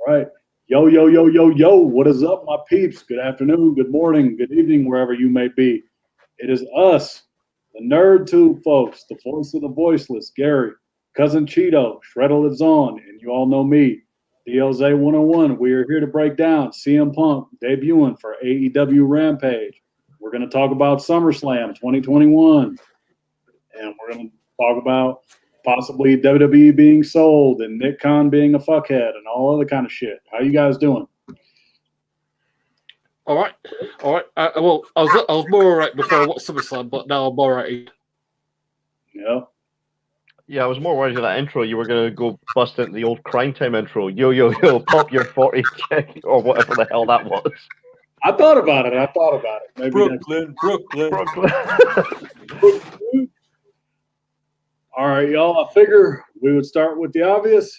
Right. Yo, yo, yo, yo, yo. What is up, my peeps? Good afternoon, good morning, good evening, wherever you may be. It is us, the Nerd Tube folks, the voice of the voiceless, Gary, Cousin Cheeto, Shredder lives on, and you all know me, DLZ 101. We are here to break down CM Punk debuting for AEW Rampage. We're going to talk about SummerSlam 2021, and we're going to talk about possibly WWE being sold and Nick Khan being a fuckhead and all other kind of shit. How you guys doing? All right. Well, I was more alright before I watched SummerSlam, but now I'm alright. Yeah, I was more worried with that intro. You were going to go bust into the old Crime Time intro. Yo, yo, yo, pop your 40 check, or whatever the hell that was. I thought about it. Maybe Brooklyn. All right, y'all. I figure we would start with the obvious.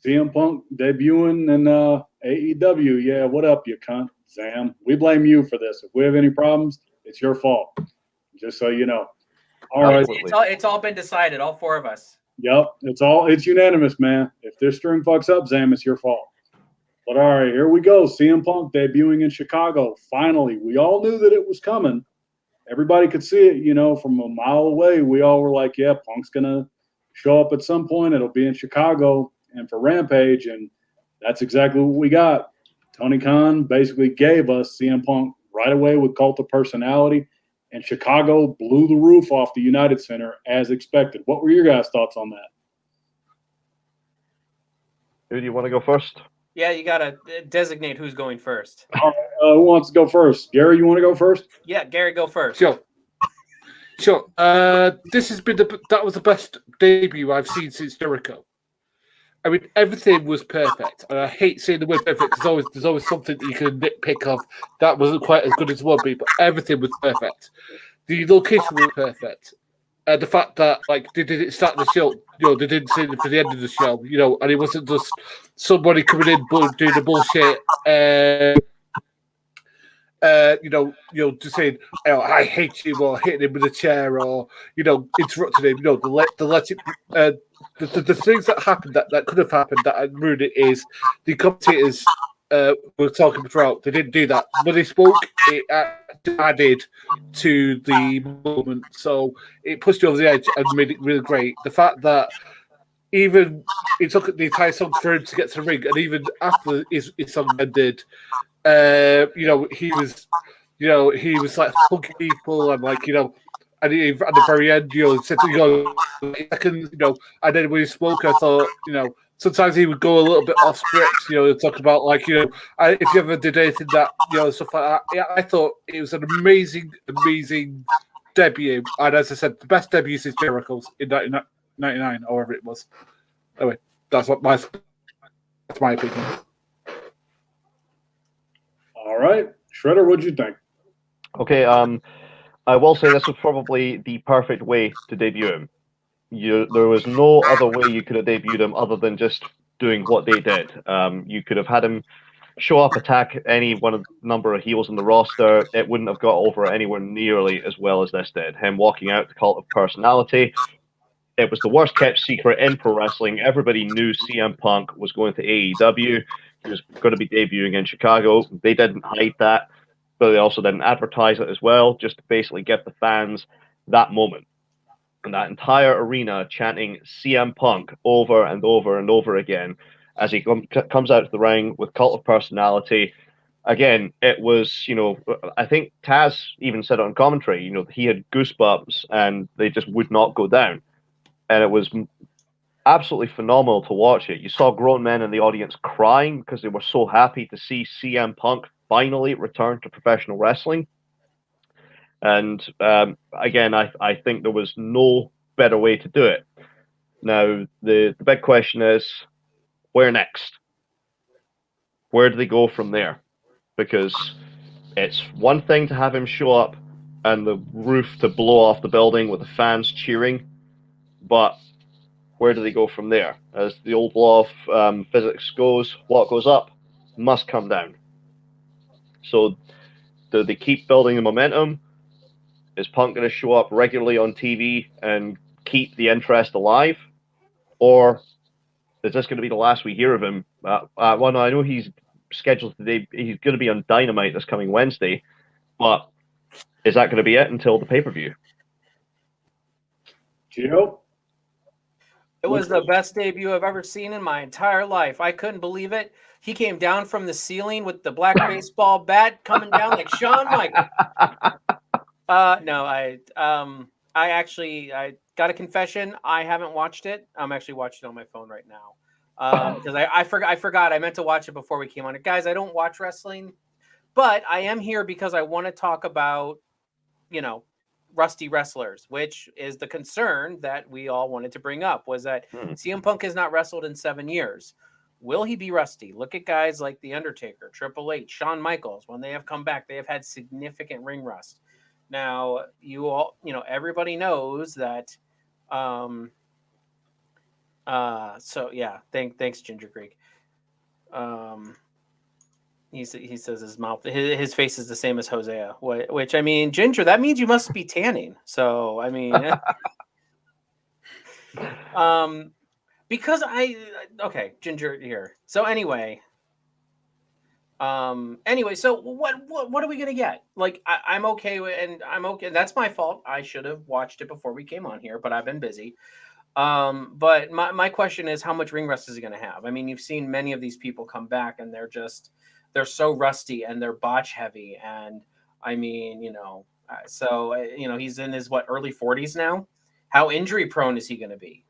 CM Punk debuting in AEW. Yeah, what up, you cunt? Zam. We blame you for this. If we have any problems, it's your fault. Just so you know. All right. It's all been decided, all four of us. Yep. It's unanimous, man. If this string fucks up, Zam, it's your fault. But all right, here we go. CM Punk debuting in Chicago. Finally. We all knew that it was coming. Everybody could see it, from a mile away. We all were like, yeah, Punk's going to show up at some point. It'll be in Chicago and for Rampage. And that's exactly what we got. Tony Khan basically gave us CM Punk right away with Cult of Personality. And Chicago blew the roof off the United Center as expected. What were your guys' thoughts on that? Who do you want to go first? Yeah, you got to designate who's going first. Who wants to go first? Gary, you want to go first? Yeah, Gary, go first. Sure. This has been that was the best debut I've seen since Jericho. I mean, everything was perfect, and I hate saying the word perfect because there's always something you can nitpick of that wasn't quite as good as one be, but everything was perfect. The location was perfect. The fact that they didn't start the show, they didn't say it for the end of the show, and it wasn't just somebody coming in doing the bullshit. Just saying, I hate you, or hitting him with a chair, or interrupting him. The things that happened that could have happened that ruined it is the commentators were talking throughout. They didn't do that when they spoke. It added to the moment, so it pushed you over the edge and made it really great. The fact that even it took the entire song for him to get to the ring, and even after his song ended. He was like hugging people and and at the very end, said, seconds, and then when he spoke, I thought, sometimes he would go a little bit off script, talk about if you ever did anything that, stuff like that. Yeah, I thought it was an amazing debut, and as I said, the best debut since Jericho's in 1999, or whatever it was. Anyway, that's my opinion. All right. Shredder, what'd you think? Okay, I will say this was probably the perfect way to debut him. There was no other way you could have debuted him other than just doing what they did. You could have had him show up, attack any one of the number of heels in the roster. It wouldn't have got over anywhere nearly as well as this did. Him walking out the Cult of Personality. It was the worst kept secret in pro wrestling. Everybody knew CM Punk was going to AEW. He was going to be debuting in Chicago. They didn't hide that, but they also didn't advertise it as well, just to basically give the fans that moment. And that entire arena chanting CM Punk over and over and over again as he comes out to the ring with Cult of Personality. Again, it was, I think Taz even said it on commentary, he had goosebumps and they just would not go down. And it was absolutely phenomenal to watch it. You saw grown men in the audience crying because they were so happy to see CM Punk finally return to professional wrestling. And again, I think there was no better way to do it. Now, the big question is, where next? Where do they go from there? Because it's one thing to have him show up and the roof to blow off the building with the fans cheering, but where do they go from there? As the old law of physics goes, what goes up must come down. So do they keep building the momentum? Is Punk going to show up regularly on TV and keep the interest alive? Or Is this going to be the last we hear of him? Well, no, I know he's scheduled today. He's going to be on Dynamite this coming Wednesday, but is that going to be it until the pay-per-view? Gio? It was the best debut I've ever seen in my entire life. I couldn't believe it. He came down from the ceiling with the black baseball bat coming down like Shawn Michaels. No, I got a confession. I haven't watched it. I'm actually watching it on my phone right now because I forgot. I meant to watch it before we came on it, guys. I don't watch wrestling, but I am here because I want to talk about, rusty wrestlers, which is the concern that we all wanted to bring up, was that CM Punk has not wrestled in 7 years. Will he be rusty? Look at guys like The Undertaker, Triple H, Shawn Michaels. When they have come back, they have had significant ring rust. Now, everybody knows that. So yeah, thanks, Ginger Greek. He says his mouth, his face is the same as Hosea, which, I mean, Ginger, that means you must be tanning. So, I mean, because okay, Ginger here. So anyway, so what are we gonna get? Like, I'm okay with, and I'm okay. That's my fault. I should have watched it before we came on here, but I've been busy. But my question is, how much ring rust is he gonna have? I mean, you've seen many of these people come back, and they're so rusty and they're botch heavy. And I mean, he's in his early 40s now. How injury prone is he going to be?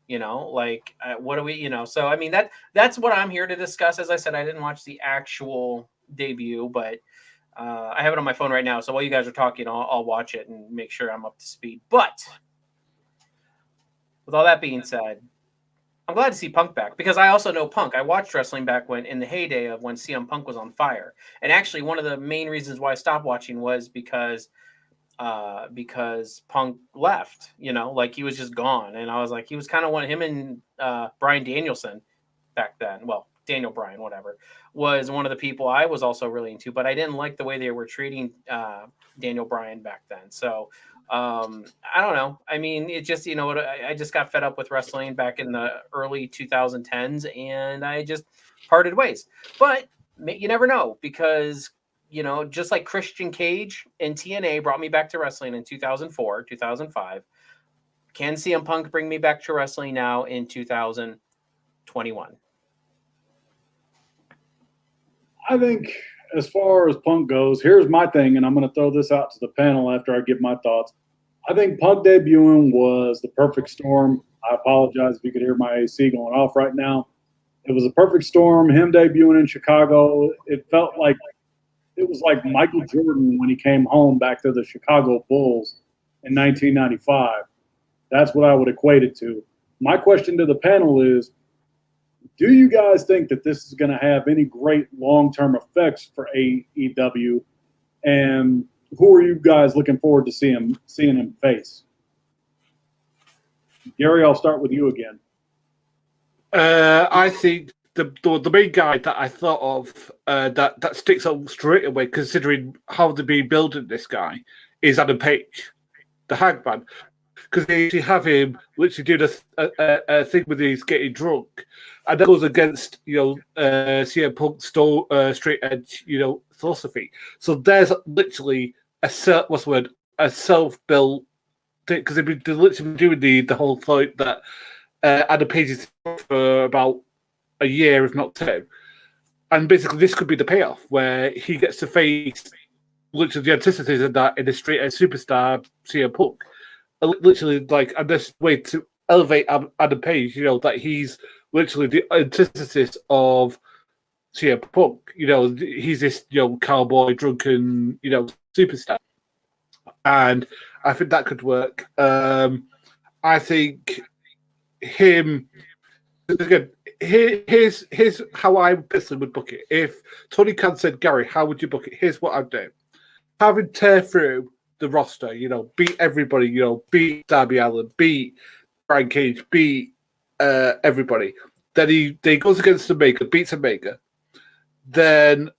What do we, so I mean, that's what I'm here to discuss. As I said, I didn't watch the actual debut, but I have it on my phone right now. So while you guys are talking, I'll watch it and make sure I'm up to speed. But with all that being said, I'm glad to see Punk back, because I also know Punk. I watched wrestling back in the heyday of when CM Punk was on fire. And actually, one of the main reasons why I stopped watching was because Punk left, he was just gone. And I was like, he was kind of him and Bryan Danielson back then. Well, Daniel Bryan, whatever, was one of the people I was also really into, but I didn't like the way they were treating Daniel Bryan back then. So I don't know. I mean, it just, I just got fed up with wrestling back in the early 2010s, and I just parted ways. But you never know, because, just like Christian Cage and TNA brought me back to wrestling in 2004, 2005, can CM Punk bring me back to wrestling now in 2021? I think as far as Punk goes, here's my thing, and I'm going to throw this out to the panel after I give my thoughts. I think Punk debuting was the perfect storm. I apologize if you could hear my AC going off right now. It was a perfect storm. Him debuting in Chicago, it felt like it was like Michael Jordan when he came home back to the Chicago Bulls in 1995. That's what I would equate it to. My question to the panel is, do you guys think that this is going to have any great long-term effects for AEW? And who are you guys looking forward to seeing him face? Gary, I'll start with you again. I think the main guy that I thought of that sticks out straight away, considering how they've been building this guy, is Adam Page, the Hangman. Because they actually have him literally doing a thing with he's getting drunk, and that goes against CM Punk's straight edge philosophy. So there's literally a self-built thing, because they've been literally doing the whole fight that Adam Page is for about a year, if not two, and basically this could be the payoff where he gets to face literally the antithesis of that in a straight edge superstar CM Punk. Literally, and this way to elevate Adam Page, that he's literally the antithesis of CM Punk. He's this cowboy, drunken, superstar, and I think that could work. I think him again. Here's how I personally would book it. If Tony Khan said, "Gary, how would you book it?" Here's what I'd do: have him tear through the roster, beat everybody, beat Darby Allin, beat Brian Cage, beat everybody. Then he goes against Omega, beats Omega. Then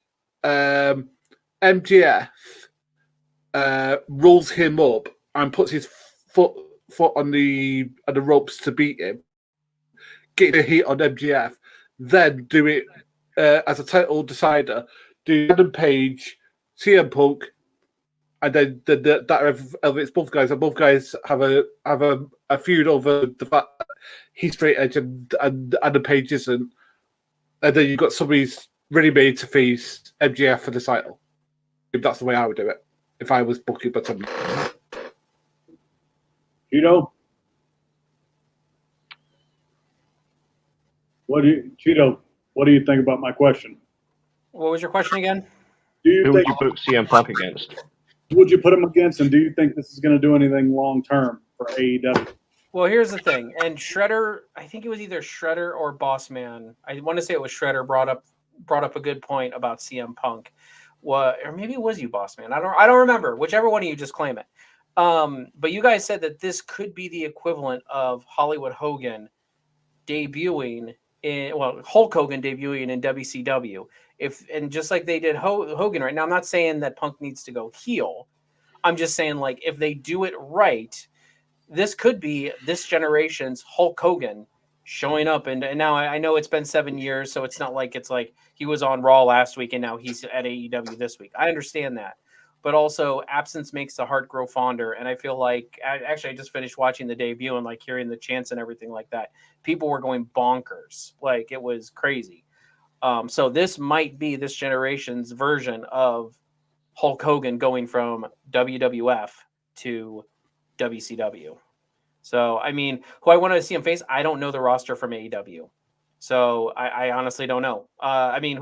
MJF rolls him up and puts his foot on the ropes to beat him. get the heat on MGF, then do it as a title decider. Do Adam Page, CM Punk, and then that elevates both guys, and both guys have a feud over the fact that he's straight edge and Adam Page isn't, and then you've got somebody's ready made to face MGF for the title. If that's the way I would do it, if I was booking, but Cheeto, what do you think about my question? What was your question again? Who would you book CM Punk against? Who would you put him against, and do you think this is going to do anything long term for AEW? Well, here's the thing. And Shredder, I think it was either Shredder or Boss Man. I want to say it was Shredder brought up a good point about CM Punk. What, or maybe it was you, Boss Man. I don't remember. Whichever one of you, just claim it. But you guys said that this could be the equivalent of Hollywood Hogan debuting Hulk Hogan debuting in WCW. And just like they did Hogan right now, I'm not saying that Punk needs to go heel. I'm just saying, like, if they do it right, this could be this generation's Hulk Hogan showing up. And now I know it's been 7 years, so it's not like it's like he was on Raw last week and now he's at AEW this week. I understand that. But also, absence makes the heart grow fonder. And I feel like, I just finished watching the debut and like hearing the chants and everything like that. People were going bonkers. Like, it was crazy. So this might be this generation's version of Hulk Hogan going from WWF to WCW. So, I mean, who I want to see him face, I don't know the roster from AEW. So I honestly don't know. I mean,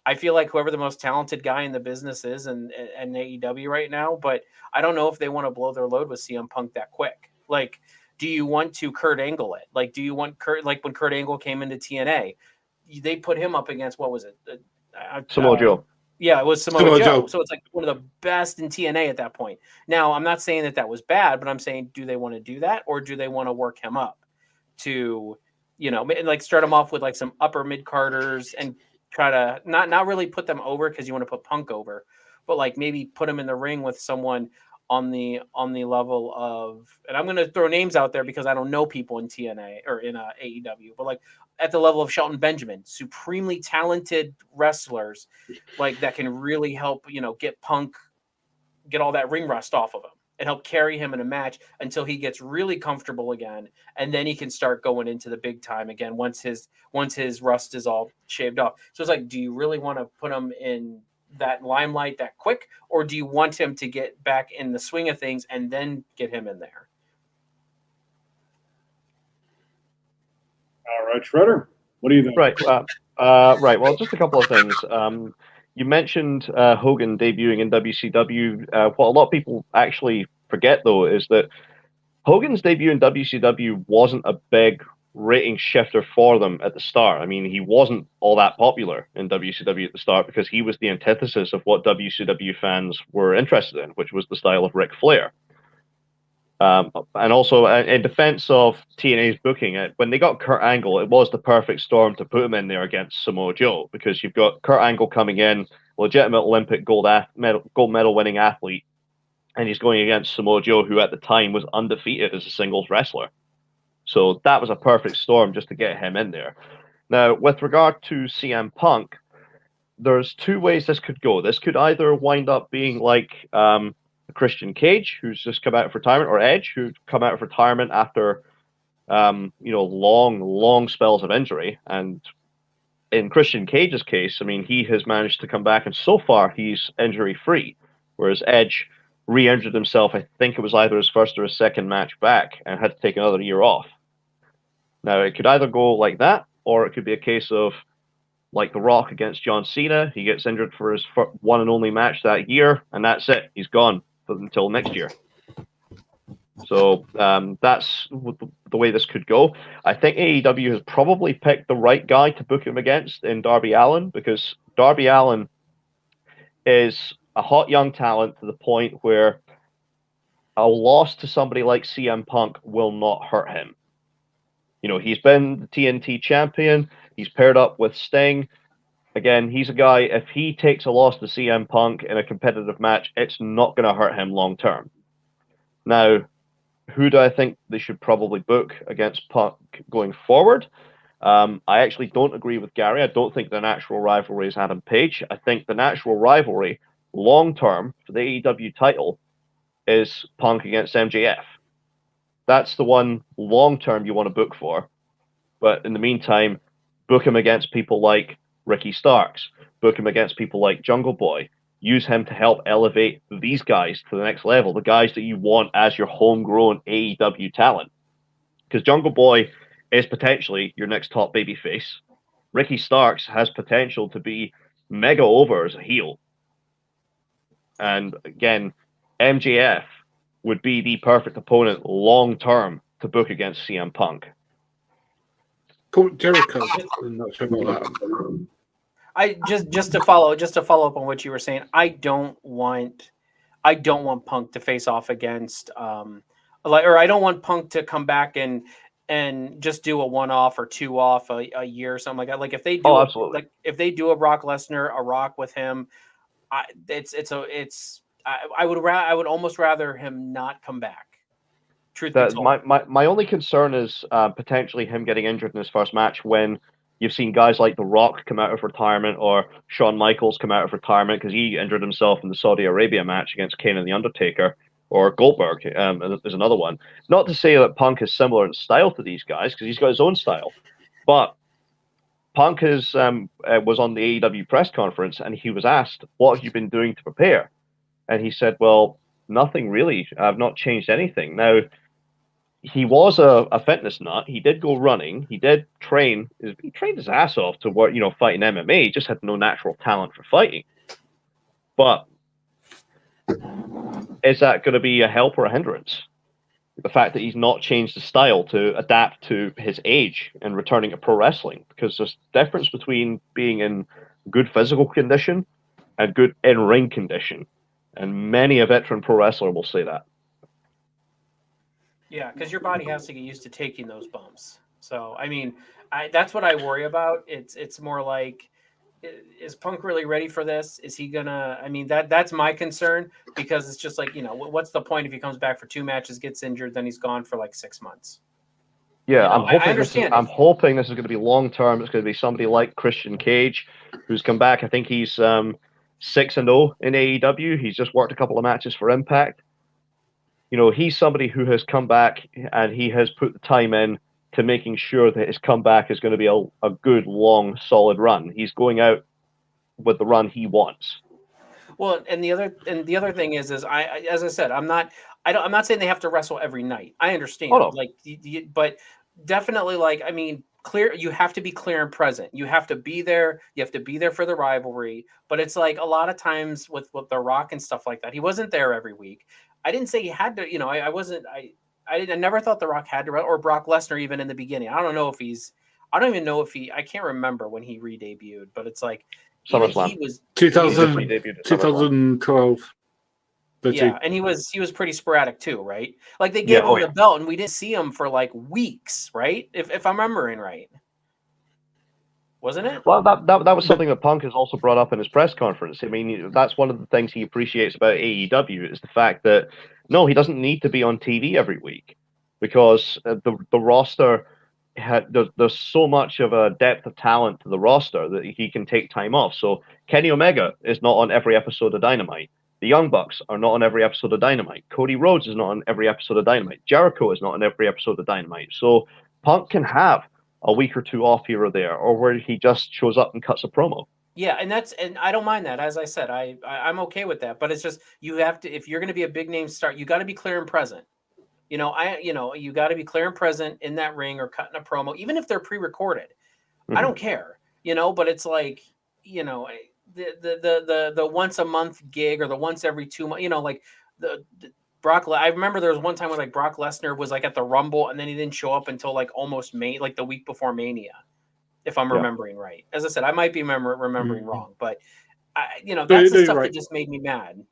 I feel like whoever the most talented guy in the business is and AEW right now, but I don't know if they want to blow their load with CM Punk that quick. Like, do you want to Kurt Angle it? Like, do you want like when Kurt Angle came into TNA, they put him up against, what was it? Samoa Joe. Yeah, it was Samoa Joe. So it's like one of the best in TNA at that point. Now, I'm not saying that was bad, but I'm saying, do they want to do that, or do they want to work him up to, like start him off with like some upper mid-carders and try to not really put them over because you want to put Punk over, but like maybe put him in the ring with someone on the level of, and I'm going to throw names out there because I don't know people in TNA or in AEW, but like at the level of Shelton Benjamin, supremely talented wrestlers, like that can really help, get Punk, get all that ring rust off of him and help carry him in a match until he gets really comfortable again. And then he can start going into the big time again once his rust is all shaved off. So it's like, do you really want to put him in that limelight that quick, or do you want him to get back in the swing of things and then get him in there? All right, Shredder, what do you think? Right. Right. Well, just a couple of things. You mentioned Hogan debuting in WCW. What a lot of people actually forget, though, is that Hogan's debut in WCW wasn't a big rating shifter for them at the start. I mean, he wasn't all that popular in WCW at the start because he was the antithesis of what WCW fans were interested in, which was the style of Ric Flair. And also, in defense of TNA's booking, when they got Kurt Angle, it was the perfect storm to put him in there against Samoa Joe, because you've got Kurt Angle coming in, legitimate Olympic gold medal winning athlete, and he's going against Samoa Joe, who at the time was undefeated as a singles wrestler. So that was a perfect storm just to get him in there. Now, with regard to CM Punk, there's two ways this could go. This could either wind up being like Christian Cage, who's just come out of retirement, or Edge, who's come out of retirement after long spells of injury. And in Christian Cage's case, I mean, he has managed to come back, and so far he's injury free, whereas Edge re-injured himself. I think it was either his first or his second match back and had to take another year off. Now, it could either go like that, or it could be a case of like The Rock against John Cena. He gets injured for his one and only match that year, and that's it. He's gone until next year. So that's the way this could go. I think AEW has probably picked the right guy to book him against in Darby Allin, because Darby Allin is a hot young talent to the point where a loss to somebody like CM Punk will not hurt him. He's been the TNT champion. He's paired up with Sting. Again, he's a guy, if he takes a loss to CM Punk in a competitive match, it's not going to hurt him long term. Now, who do I think they should probably book against Punk going forward? I actually don't agree with Gary. I don't think the natural rivalry is Adam Page. I think the natural rivalry long term for the AEW title is Punk against MJF. That's the one long term you want to book for. But in the meantime, book him against people like Ricky Starks, book him against people like Jungle Boy. Use him to help elevate these guys to the next level, the guys that you want as your homegrown AEW talent. Because Jungle Boy is potentially your next top babyface. Ricky Starks has potential to be mega over as a heel. And again, MJF would be the perfect opponent long term to book against CM Punk. Jericho. I'm not sure about that. I just to follow up on what you were saying. I don't want Punk to face off against or I don't want Punk to come back and just do a 1-off or 2-off a year or something like that. Like if they do, if they do a Brock Lesnar, a Rock with him, I would almost rather him not come back. Truth be told. My only concern is potentially him getting injured in his first match when you've seen guys like The Rock come out of retirement or Shawn Michaels come out of retirement because he injured himself in the Saudi Arabia match against Kane and The Undertaker, or Goldberg is another one. Not to say that Punk is similar in style to these guys because he's got his own style, but Punk was on the AEW press conference and he was asked, what have you been doing to prepare? And he said, well, nothing really. I've not changed anything. Now, he was a fitness nut. He did go running. He did train. He trained his ass off to work, fighting MMA. He just had no natural talent for fighting. But is that going to be a help or a hindrance? The fact that he's not changed his style to adapt to his age and returning to pro wrestling, because there's a difference between being in good physical condition and good in-ring condition. And many a veteran pro wrestler will say that. Yeah, because your body has to get used to taking those bumps. So, I mean, that's what I worry about. It's more like, is Punk really ready for this? Is he gonna? I mean, that's my concern, because it's just like, what's the point if he comes back for 2 matches, gets injured, then he's gone for like 6 months? Yeah, I understand. I'm hoping this is going to be long term. It's going to be somebody like Christian Cage, who's come back. I think he's 6-0 in AEW. He's just worked a couple of matches for Impact. He's somebody who has come back and he has put the time in to making sure that his comeback is going to be a good, long, solid run. He's going out with the run he wants. Well, and the other thing is as I said, I'm not saying they have to wrestle every night. I understand, but definitely, clear. You have to be clear and present. You have to be there. You have to be there for the rivalry. But it's like a lot of times with The Rock and stuff like that, he wasn't there every week. I didn't say he had to. I never thought The Rock had to, or Brock Lesnar even in the beginning. I don't even know if he. I can't remember when he re-debuted, but it's like he was 2012. Yeah, and he was pretty sporadic too, right? Like they gave him the belt, and we didn't see him for like weeks, right? If I'm remembering right, wasn't it? Well, that was something that Punk has also brought up in his press conference. I mean, that's one of the things he appreciates about AEW is the fact that no, he doesn't need to be on TV every week because the roster there's so much of a depth of talent to the roster that he can take time off. So Kenny Omega is not on every episode of Dynamite. The Young Bucks are not on every episode of Dynamite. Cody Rhodes is not on every episode of Dynamite. Jericho is not on every episode of Dynamite. So Punk can have a week or 2 off here or there, or where he just shows up and cuts a promo. Yeah, and I don't mind that. As I said, I'm okay with that. But it's just you have to, if you're going to be a big name star, you got to be clear and present. You got to be clear and present in that ring or cutting a promo, even if they're pre-recorded. I don't care. But it's like the once a month gig or the once every 2 months. The Brock. I remember there was one time when Brock Lesnar was at the Rumble and then he didn't show up until almost May, the week before Mania, if I'm remembering right. As I said, I might be remembering wrong, but that's the stuff that just made me mad.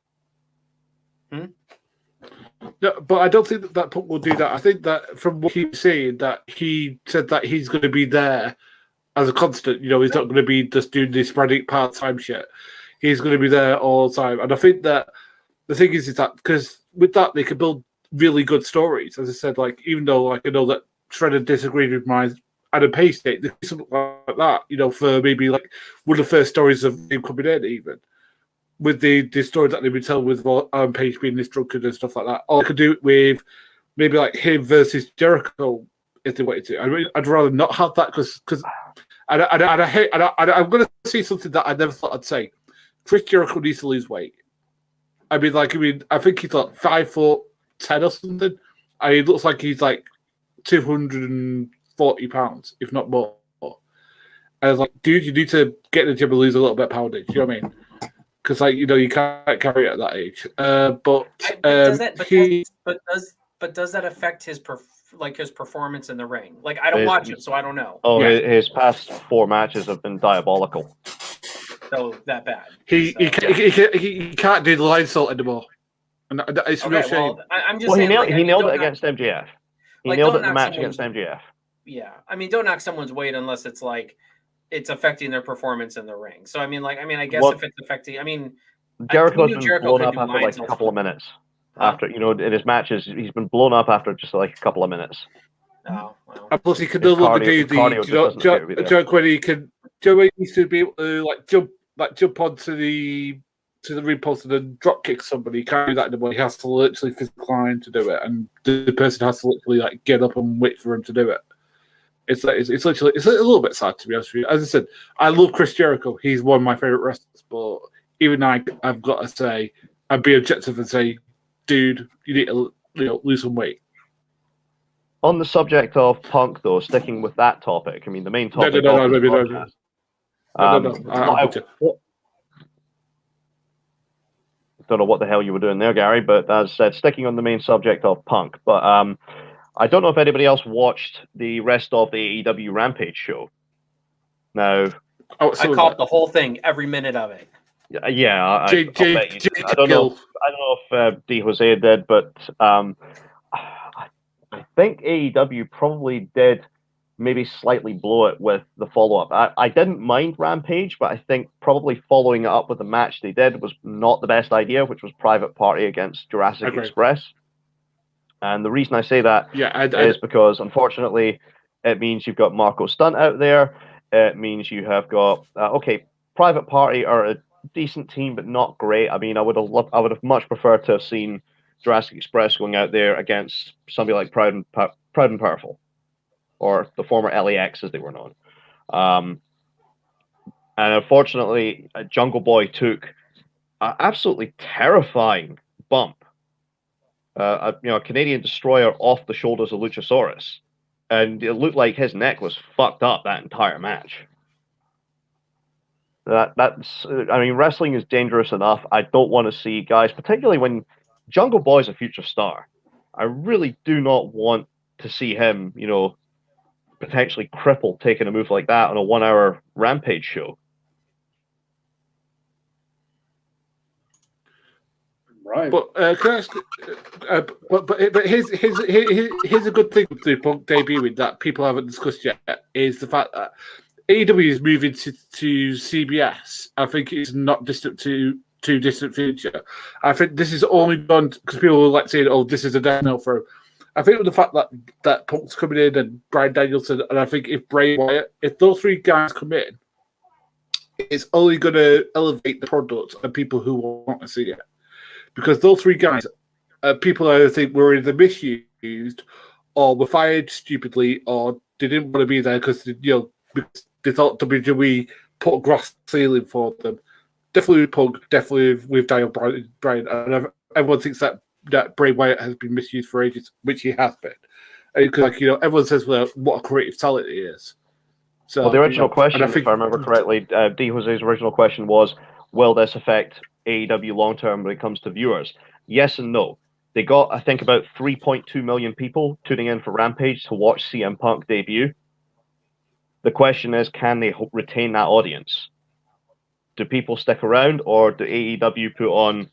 No, but I don't think that Punk will do that. I think that from what he was saying, that he said that he's going to be there as a constant. He's not going to be just doing this sporadic part-time shit. He's going to be there all the time. And I think that the thing is that because with that, they can build really good stories. As I said, like even though like I know that Shredder disagreed with my Adam Page date, there's something like that, you know, for maybe like one of the first stories of him coming in, even with the story that they've been telling with Adam Page being this drunkard and stuff like that. Or I could do it with maybe like him versus Jericho if they wanted to. I mean, I'd rather not have that because I'm going to say something that I never thought I'd say. Chris Jericho needs to lose weight. I think he's like 5'10" or something. He looks like he's like 240 pounds, if not more. I was like, dude, you need to get in the gym and lose a little bit of poundage. You know what I mean? Because like you know you can't carry it at that age. Does that affect his his performance in the ring? Like I don't watch it, so I don't know. Oh, yeah. His past 4 matches have been diabolical. So that bad. He can't do the line salt anymore, and it's a real shame. Well, I'm just saying, he nailed it against MJF. He nailed it in the match against MJF. Yeah, I mean, don't knock someone's weight unless it's like it's affecting their performance in the ring. So I guess if it's affecting, Jericho's been blown up after like a couple of minutes. After in his matches, he's been blown up after just like a couple of minutes. Oh, well. And plus, he can no longer do the joke when he can. Joe used to be able to jump onto the ring post and then drop kick somebody. He can't do that anymore. He has to literally physically climb to do it, and the person has to literally like get up and wait for him to do it. It's literally a little bit sad, to be honest with you. As I said, I love Chris Jericho. He's one of my favorite wrestlers, but even I've got to say, I'd be objective and say, dude, you need to lose some weight. On the subject of Punk, though, sticking with that topic, I mean, the main topic. No. Don't know what the hell you were doing there, Gary, but as I said, sticking on the main subject of Punk. But I don't know if anybody else watched the rest of the AEW Rampage show. Now, I caught the whole thing, every minute of it. Yeah, I don't know if D. Jose did, but I think AEW probably did maybe slightly blow it with the follow-up. I didn't mind Rampage, but I think probably following it up with the match they did was not the best idea, which was Private Party against Jurassic Express. And the reason I say that is because, unfortunately, it means you've got Marco Stunt out there. It means you have got, Private Party are a decent team, but not great. I mean, I would have much preferred to have seen Jurassic Express going out there against somebody like Proud and Powerful, or the former LAX as they were known. And unfortunately, Jungle Boy took an absolutely terrifying bump. A Canadian Destroyer off the shoulders of Luchasaurus, and it looked like his neck was fucked up that entire match. Wrestling is dangerous enough. I don't want to see guys, particularly when Jungle Boy's a future star. I really do not want to see him, potentially crippled taking a move like that on a 1-hour Rampage show. Right. But can I ask, but here's a good thing with the Punk debuting that people haven't discussed yet is the fact that AEW is moving to CBS. I think it's not distant too distant future. I think this is only done because people will like saying, "Oh, this is a death knell for him." I think with the fact that Punk's coming in and Bryan Danielson, and I think if Bray Wyatt, if those 3 guys come in, it's only going to elevate the product and people who want to see it. Because those 3 guys, people either think were either misused or were fired stupidly, or they didn't want to be there because they thought WWE put a glass ceiling for them. Definitely with Punk, definitely with Daniel Bryan, and everyone thinks that Bray Wyatt has been misused for ages, which he has been. Because everyone says, "Well, what a creative talent he is." So the original question, if I remember correctly, D. Jose's original question was, "Will this affect AEW long term when it comes to viewers?" Yes and no. They got, I think, about 3.2 million people tuning in for Rampage to watch CM Punk debut. The question is, can they retain that audience? Do people stick around, or do AEW put on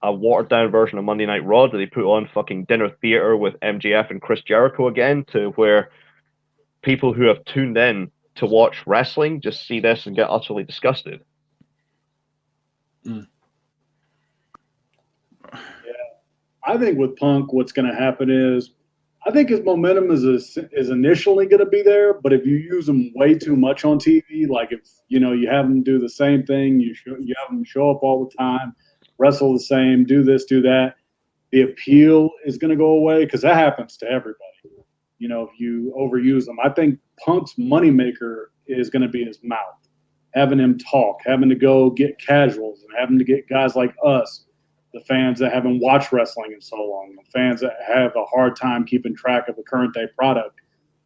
a watered down version of Monday Night Raw? Do they put on fucking Dinner Theater with MJF and Chris Jericho again, to where people who have tuned in to watch wrestling just see this and get utterly disgusted? Yeah, I think with Punk, what's going to happen is, I think his momentum is initially going to be there, but if you use him way too much on TV, like if you have him do the same thing, you have him show up all the time, wrestle the same, do this, do that, the appeal is going to go away because that happens to everybody. If you overuse him, I think Punk's moneymaker is going to be his mouth, having him talk, having to go get casuals, and having to get guys like us, the fans that haven't watched wrestling in so long, the fans that have a hard time keeping track of the current day product.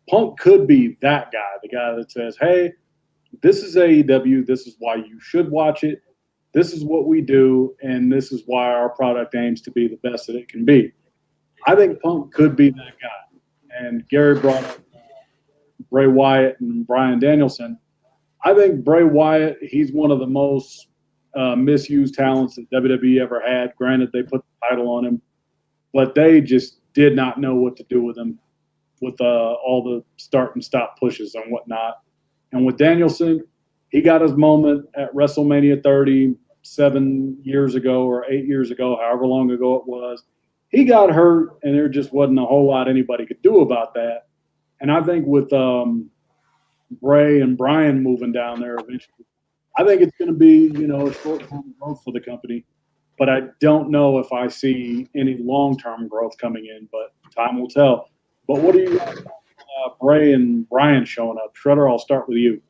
Punk could be that guy, the guy that says, hey, this is AEW. This is why you should watch it. This is what we do, and this is why our product aims to be the best that it can be. I think Punk could be that guy. And Gary brought up Bray Wyatt and Bryan Danielson. I think Bray Wyatt, he's one of the most misused talents that WWE ever had. Granted, they put the title on him, but they just did not know what to do with him with all the start and stop pushes and whatnot. And with Danielson, he got his moment at WrestleMania 30 7 years ago or 8 years ago, however long ago it was. He got hurt, and there just wasn't a whole lot anybody could do about that. And I think with Bray and Bryan moving down there eventually, I think it's going to be, a short-term growth for the company. But I don't know if I see any long-term growth coming in, but time will tell. But what do you guys about Bray and Bryan showing up? Shredder, I'll start with you.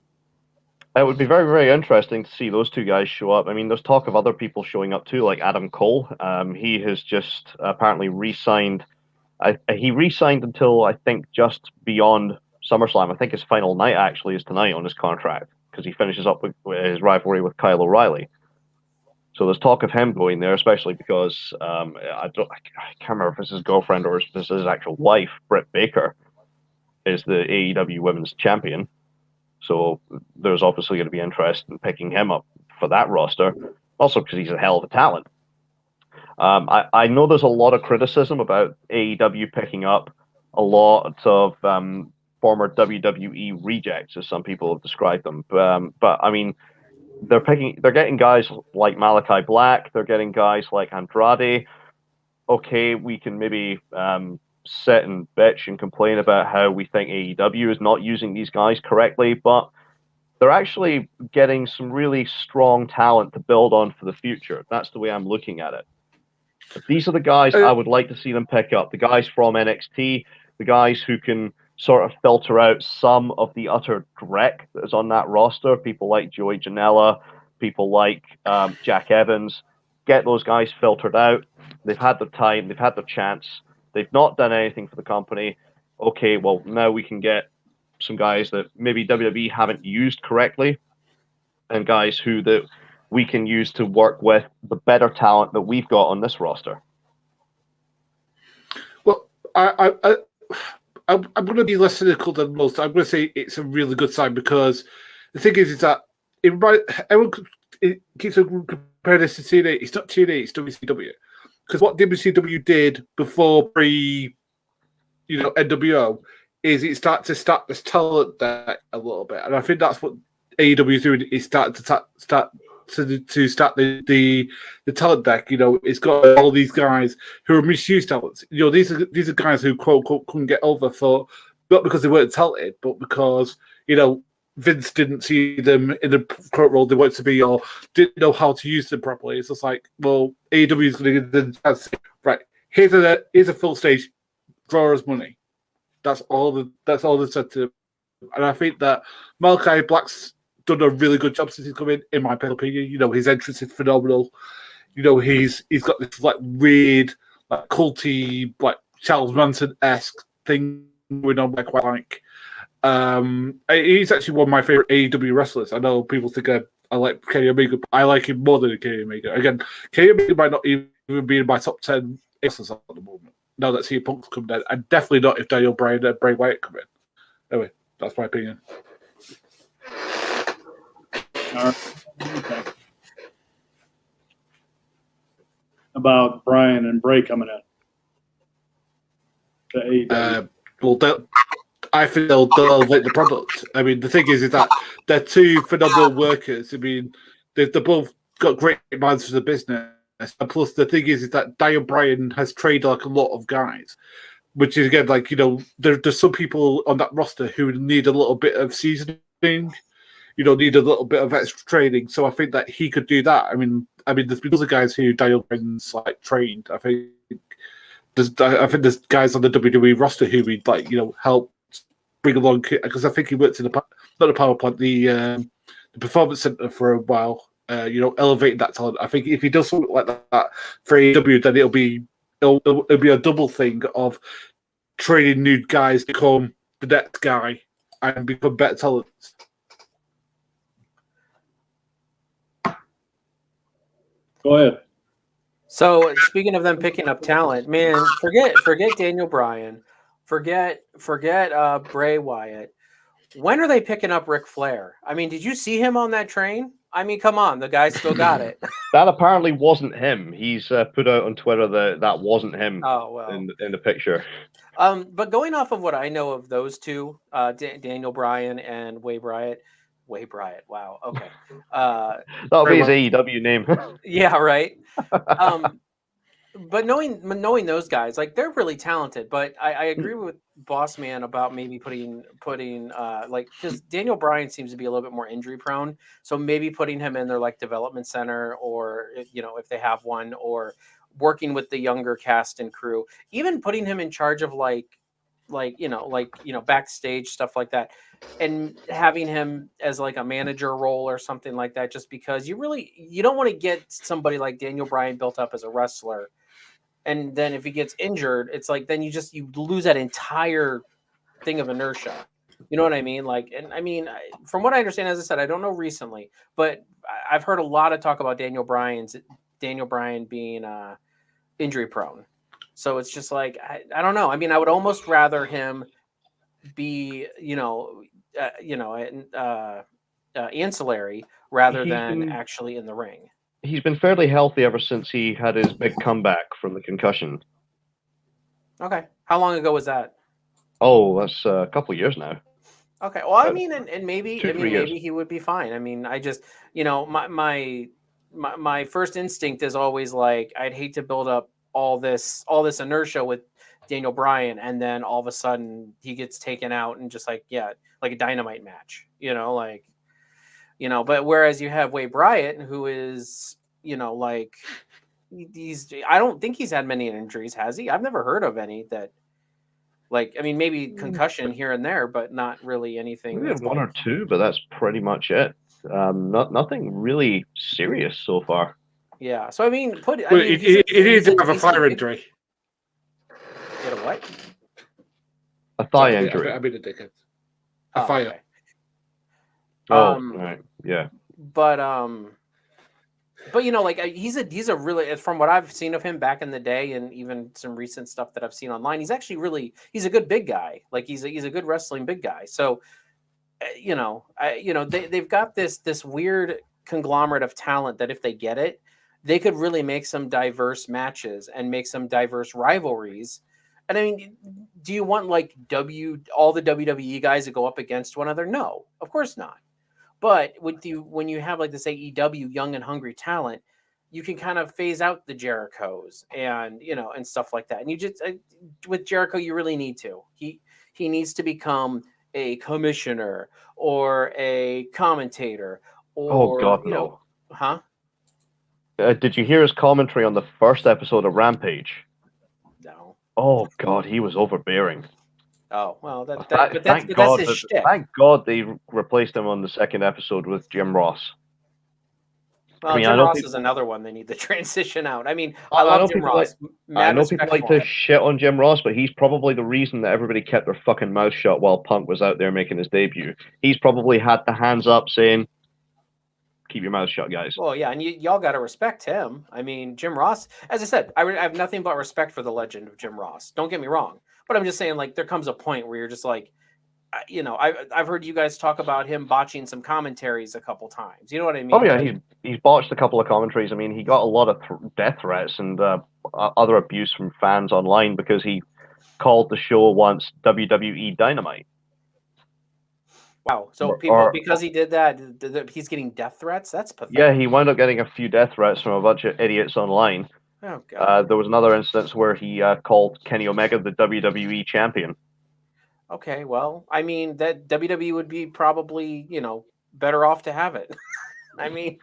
It would be very, very interesting to see those two guys show up. I mean, there's talk of other people showing up too, like Adam Cole. He has just apparently re-signed. He re-signed until, I think, just beyond SummerSlam. I think his final night actually is tonight on his contract because he finishes up with his rivalry with Kyle O'Reilly. So there's talk of him going there, especially because I can't remember if it's his girlfriend or if this is his actual wife, Britt Baker, is the AEW Women's Champion. So there's obviously going to be interest in picking him up for that roster, also because he's a hell of a talent. I know there's a lot of criticism about AEW picking up a lot of former WWE rejects, as some people have described them. But I mean, they're getting guys like Malachi Black, they're getting guys like Andrade. Okay, we can maybe sit and bitch and complain about how we think AEW is not using these guys correctly, but they're actually getting some really strong talent to build on for the future. That's the way I'm looking at it. But these are the guys I would like to see them pick up. The guys from NXT, the guys who can sort of filter out some of the utter dreck that is on that roster. People like Joey Janela, people like Jack Evans. Get those guys filtered out. They've had their time. They've had their chance. They've not done anything for the company. Okay, well, now we can get some guys that maybe WWE haven't used correctly and guys who that we can use to work with the better talent that we've got on this roster. Well, I'm going to be less cynical than most. I'm going to say it's a really good sign because the thing is that everyone keeps comparing this to TNA. It's not TNA, it's WCW. Because what WCW did before NWO is it started to start this talent deck a little bit, and I think that's what AEW is doing. Is starting to start the talent deck. It's got all these guys who are misused talents. These are guys who quote unquote couldn't get over for not because they weren't talented, but because Vince didn't see them in the current role they wanted to be or didn't know how to use them properly. It's just like, well, AEW is going to get the chance. Right, here's a full stage, draw us money. That's all they said to him. And I think that Malachi Black's done a really good job since he's come in my opinion. His entrance is phenomenal. He's got this like weird, like culty, like Charles Manson-esque thing going on I quite like. He's actually one of my favorite AEW wrestlers. I know people think I like Kenny Omega, but I like him more than Kenny Omega. Again, Kenny Omega might not even be in my top 10 wrestlers at the moment. Now that CM Punk's come down, and definitely not if Daniel Bryan and Bray Wyatt come in. Anyway, that's my opinion. All right. Okay. About Bryan and Bray coming in. I think they'll elevate the product. I mean, the thing is that they're two phenomenal workers. I mean, they've both got great minds for the business. And plus, the thing is that Daniel Bryan has trained like a lot of guys, which is again like there's some people on that roster who need a little bit of seasoning, need a little bit of extra training. So I think that he could do that. I mean, there's been other guys who Daniel Bryan's like trained. I think there's guys on the WWE roster who we help bring along, because I think he worked in not the power plant, the performance center for a while. Elevating that talent. I think if he does something like that for AEW, then it'll be a double thing of training new guys to become the next guy and become better talents. Go ahead. So speaking of them picking up talent, man, forget Daniel Bryan, forget Bray Wyatt. When are they picking up Ric Flair? I mean, did you see him on that train? I mean, come on, the guy still got it. That apparently wasn't him. He's put out on Twitter that wasn't him. Oh well, in the picture. But going off of what I know of those two, Daniel Bryan and Way Bryant. Wow. Okay. That'll be his AEW name. Yeah. Right. But knowing those guys, like, they're really talented. But I agree with Boss Man about maybe putting because Daniel Bryan seems to be a little bit more injury prone, so maybe putting him in their like development center, or if they have one, or working with the younger cast and crew, even putting him in charge of backstage stuff like that, and having him as like a manager role or something like that, just because you don't want to get somebody like Daniel Bryan built up as a wrestler, and then if he gets injured, it's like then you lose that entire thing of inertia. You know what I mean? Like, and I mean, from what I understand, as I said, I don't know recently, but I've heard a lot of talk about Daniel Bryan being injury prone. So it's just like, I don't know. I mean, I would almost rather him be, ancillary rather than actually in the ring. He's been fairly healthy ever since he had his big comeback from the concussion. Okay. How long ago was that? Oh, that's a couple of years now. Okay. Well, I mean, and maybe, 2-3 maybe years. he would be fine. I mean, I just, my first instinct is always like, I'd hate to build up all this inertia with Daniel Bryan, and then all of a sudden he gets taken out and just like a dynamite match, but whereas you have Way Bryant, who is, I don't think he's had many injuries, has he? I've never heard of any that, like, I mean, maybe concussion here and there, but not really anything. Maybe one or two, but that's pretty much it. Nothing really serious so far. Yeah. So I mean, he needs to have a fire injury. Get a what? A thigh injury. I mean, a dickhead. A fire. Okay. Right. Yeah. But he's a really, from what I've seen of him back in the day, and even some recent stuff that I've seen online, he's actually he's a good big guy. Like, he's a good wrestling big guy. So, they've got this weird conglomerate of talent that if they get it, they could really make some diverse matches and make some diverse rivalries. And I mean, do you want like all the WWE guys to go up against one another? No, of course not. But when you have like this AEW young and hungry talent, you can kind of phase out the Jerichos and and stuff like that. And you just with Jericho, you really need to. He needs to become a commissioner or a commentator. Or, oh God, no. Huh? Did you hear his commentary on the first episode of Rampage? No. Oh God, he was overbearing. Oh well, that's his shtick. Thank God they replaced him on the second episode with Jim Ross. Well, Jim Ross is another one they need to transition out. I mean, I love Jim Ross. I know people like to shit on Jim Ross, but he's probably the reason that everybody kept their fucking mouth shut while Punk was out there making his debut. He's probably had the hands up saying, keep your mouth shut, guys. Well, yeah, and y'all got to respect him. I mean, Jim Ross, as I said, I have nothing but respect for the legend of Jim Ross. Don't get me wrong. But I'm just saying, like, there comes a point where you're just like, I've heard you guys talk about him botching some commentaries a couple times. You know what I mean? Oh, yeah, he's botched a couple of commentaries. I mean, he got a lot of death threats and other abuse from fans online because he called the show once WWE Dynamite. Wow. So Or- people, or- because he did that, he's getting death threats? That's pathetic. Yeah, he wound up getting a few death threats from a bunch of idiots online. Oh, God. There was another instance where he called Kenny Omega the WWE champion. Okay, well, I mean, that WWE would be probably, better off to have it. I mean,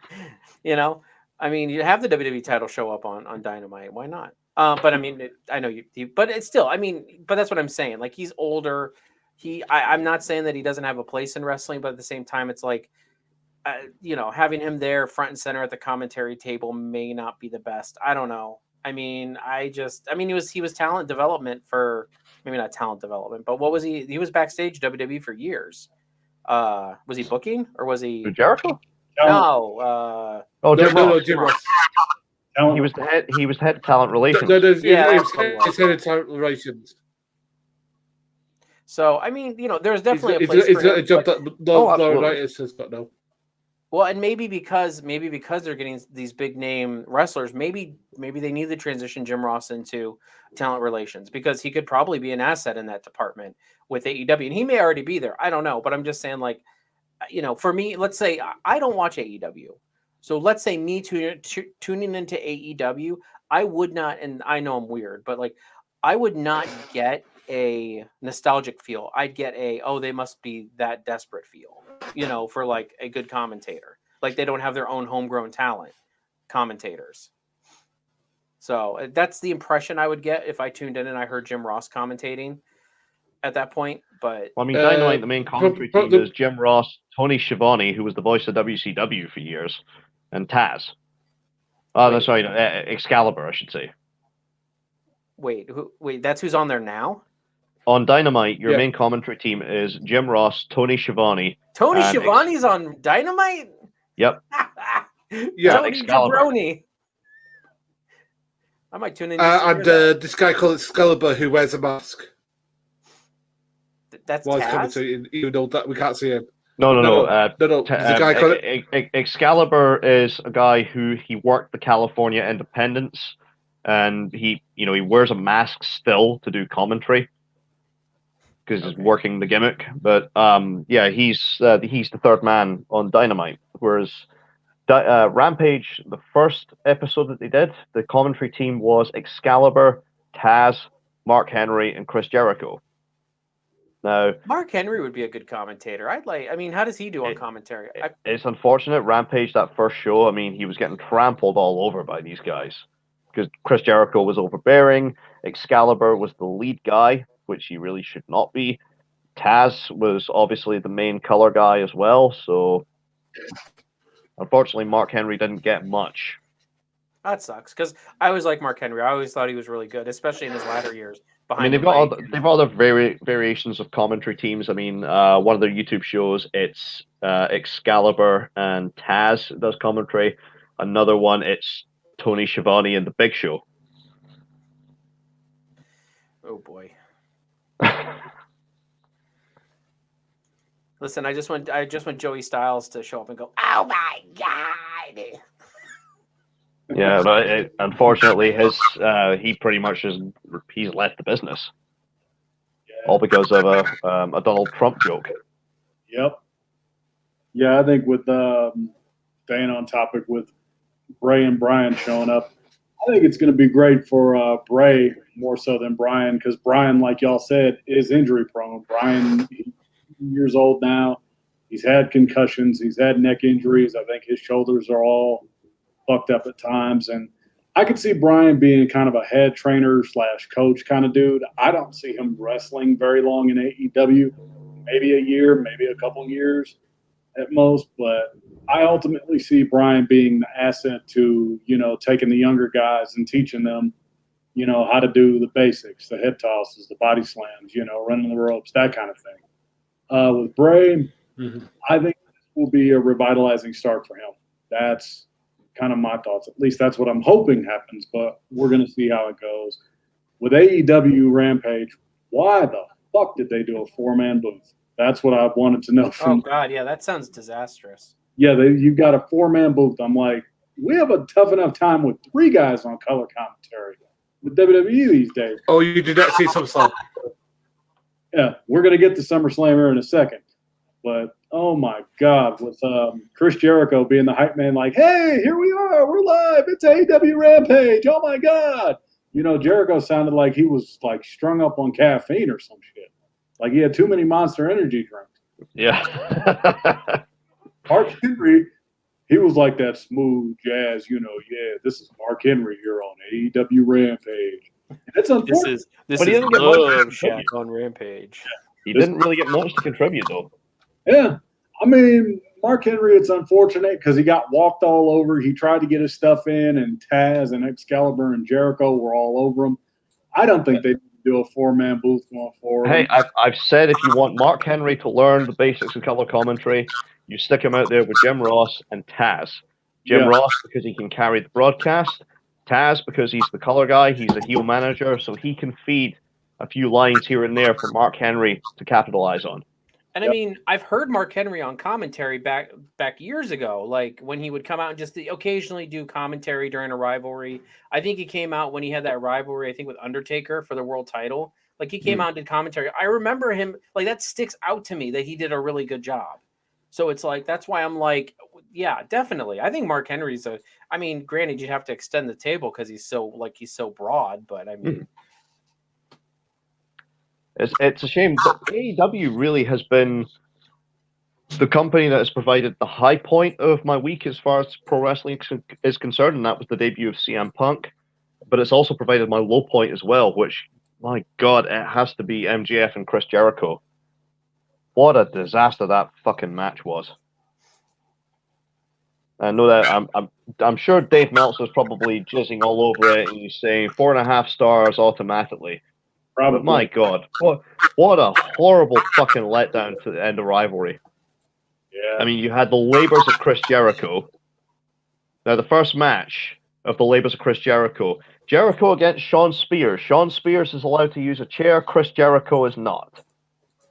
you have the WWE title show up on Dynamite. Why not? But I mean, I know but it's still, but that's what I'm saying. Like, he's older. I'm not saying that he doesn't have a place in wrestling, but at the same time, it's like, having him there front and center at the commentary table may not be the best. I don't know. I mean, he was talent development for, maybe not talent development, but what was he? He was backstage WWE for years. Was he booking or was he? Who, Jericho? No. Jim Ross. Jim Ross. He was the head. He was head of talent relations. Yeah, it's head of talent relations. So there's definitely a place for him. It's a job that Laurinaitis has got now. Well, and maybe because they're getting these big name wrestlers, maybe they need to transition Jim Ross into talent relations, because he could probably be an asset in that department with AEW, and he may already be there. I don't know, but I'm just saying, like, for me, let's say I don't watch AEW, so let's say me tuning into AEW, I would not, and I know I'm weird, but like, I would not get a nostalgic feel. I'd get they must be that desperate feel, for like a good commentator. Like, they don't have their own homegrown talent commentators. So that's the impression I would get if I tuned in and I heard Jim Ross commentating at that point. But well, I mean, Dynamite, the main commentary team is Jim Ross, Tony Schiavone, who was the voice of WCW for years, and Taz. Oh, no, sorry, Excalibur, I should say. Wait, that's who's on there now? On Dynamite, your main commentary team is Jim Ross, Tony Schiavone. Tony Schiavone's on Dynamite? Yep. Yeah, Tony Jabroni. I might tune in. And this guy called Excalibur, who wears a mask. That's Taz? Taz? Even though that we can't see him. No. There's a guy called Excalibur is a guy who he worked the California Independence, and he wears a mask still to do commentary because he's working the gimmick. But he's the third man on Dynamite, whereas Rampage, the first episode that they did, the commentary team was Excalibur, Taz, Mark Henry, and Chris Jericho. Now, Mark Henry would be a good commentator. How does he do on commentary? It's unfortunate. Rampage, that first show, he was getting trampled all over by these guys because Chris Jericho was overbearing. Excalibur was the lead guy, which he really should not be. Taz was obviously the main color guy as well. So, unfortunately, Mark Henry didn't get much. That sucks, because I always liked Mark Henry. I always thought he was really good, especially in his latter years. They've got other variations of commentary teams. One of their YouTube shows, it's Excalibur and Taz does commentary. Another one, it's Tony Schiavone and The Big Show. Oh boy! Listen, I just want Joey Styles to show up and go, "Oh my god!" Yeah, but unfortunately, he pretty much he's left the business, all because of a Donald Trump joke. Yep. Yeah, I think with staying on topic with Bray and Brian showing up, I think it's going to be great for Bray more so than Brian, because Brian, like y'all said, is injury prone. Brian, he's years old now. He's had concussions. He's had neck injuries. I think his shoulders are all fucked up at times, and I could see Brian being kind of a head trainer / coach kind of dude. I don't see him wrestling very long in AEW, maybe a year, maybe a couple years at most, but I ultimately see Brian being the asset to, taking the younger guys and teaching them, how to do the basics, the hip tosses, the body slams, running the ropes, that kind of thing. With Bray, I think this will be a revitalizing start for him. That's kind of my thoughts. At least that's what I'm hoping happens, but we're going to see how it goes. With AEW Rampage, why the fuck did they do a 4-man booth? That's what I wanted to know from. Oh god, yeah, that sounds disastrous. Yeah, you got a 4-man booth. I'm like, we have a tough enough time with 3 guys on color commentary with WWE these days. Oh, you did not see SummerSlam. Yeah, we're going to get to SummerSlam here in a second. But oh my God, with Chris Jericho being the hype man, like, hey, here we are, we're live, it's AEW Rampage. Oh my God, Jericho sounded like he was like strung up on caffeine or some shit, like he had too many Monster Energy drinks. Yeah. Mark Henry, he was like that smooth jazz, this is Mark Henry here on AEW Rampage. It's unfortunate. This But he is didn't get much to Love contribute. Shack on Rampage. He didn't really get much to contribute, though. Yeah. I mean, Mark Henry, it's unfortunate because he got walked all over. He tried to get his stuff in, and Taz and Excalibur and Jericho were all over him. I don't think they do a four-man booth going forward. Hey, I've said if you want Mark Henry to learn the basics of color commentary, you stick him out there with Jim Ross and Taz. Jim Ross because he can carry the broadcast. Taz because he's the color guy. He's a heel manager, so he can feed a few lines here and there for Mark Henry to capitalize on. And I mean, I've heard Mark Henry on commentary back years ago, like when he would come out and just occasionally do commentary during a rivalry. I think he came out when he had that rivalry, I think, with Undertaker for the world title. Like he came out and did commentary. I remember him, like that sticks out to me that he did a really good job. So it's like, that's why I'm like, yeah, definitely. I think Mark Henry's I mean, granted, you'd have to extend the table because he's so broad, but I mean. It's a shame, but AEW really has been the company that has provided the high point of my week as far as pro wrestling is concerned, and that was the debut of CM Punk. But it's also provided my low point as well, which, my God, it has to be MJF and Chris Jericho. What a disaster that fucking match was. I know that I'm sure Dave Meltzer's probably jizzing all over it, and he's saying 4.5 stars automatically. Probably. But my God, what a horrible fucking letdown to the end of rivalry. Yeah. I mean, you had the labors of Chris Jericho. Now, the first match of the labors of Chris Jericho, Jericho against Shawn Spears. Shawn Spears is allowed to use a chair. Chris Jericho is not.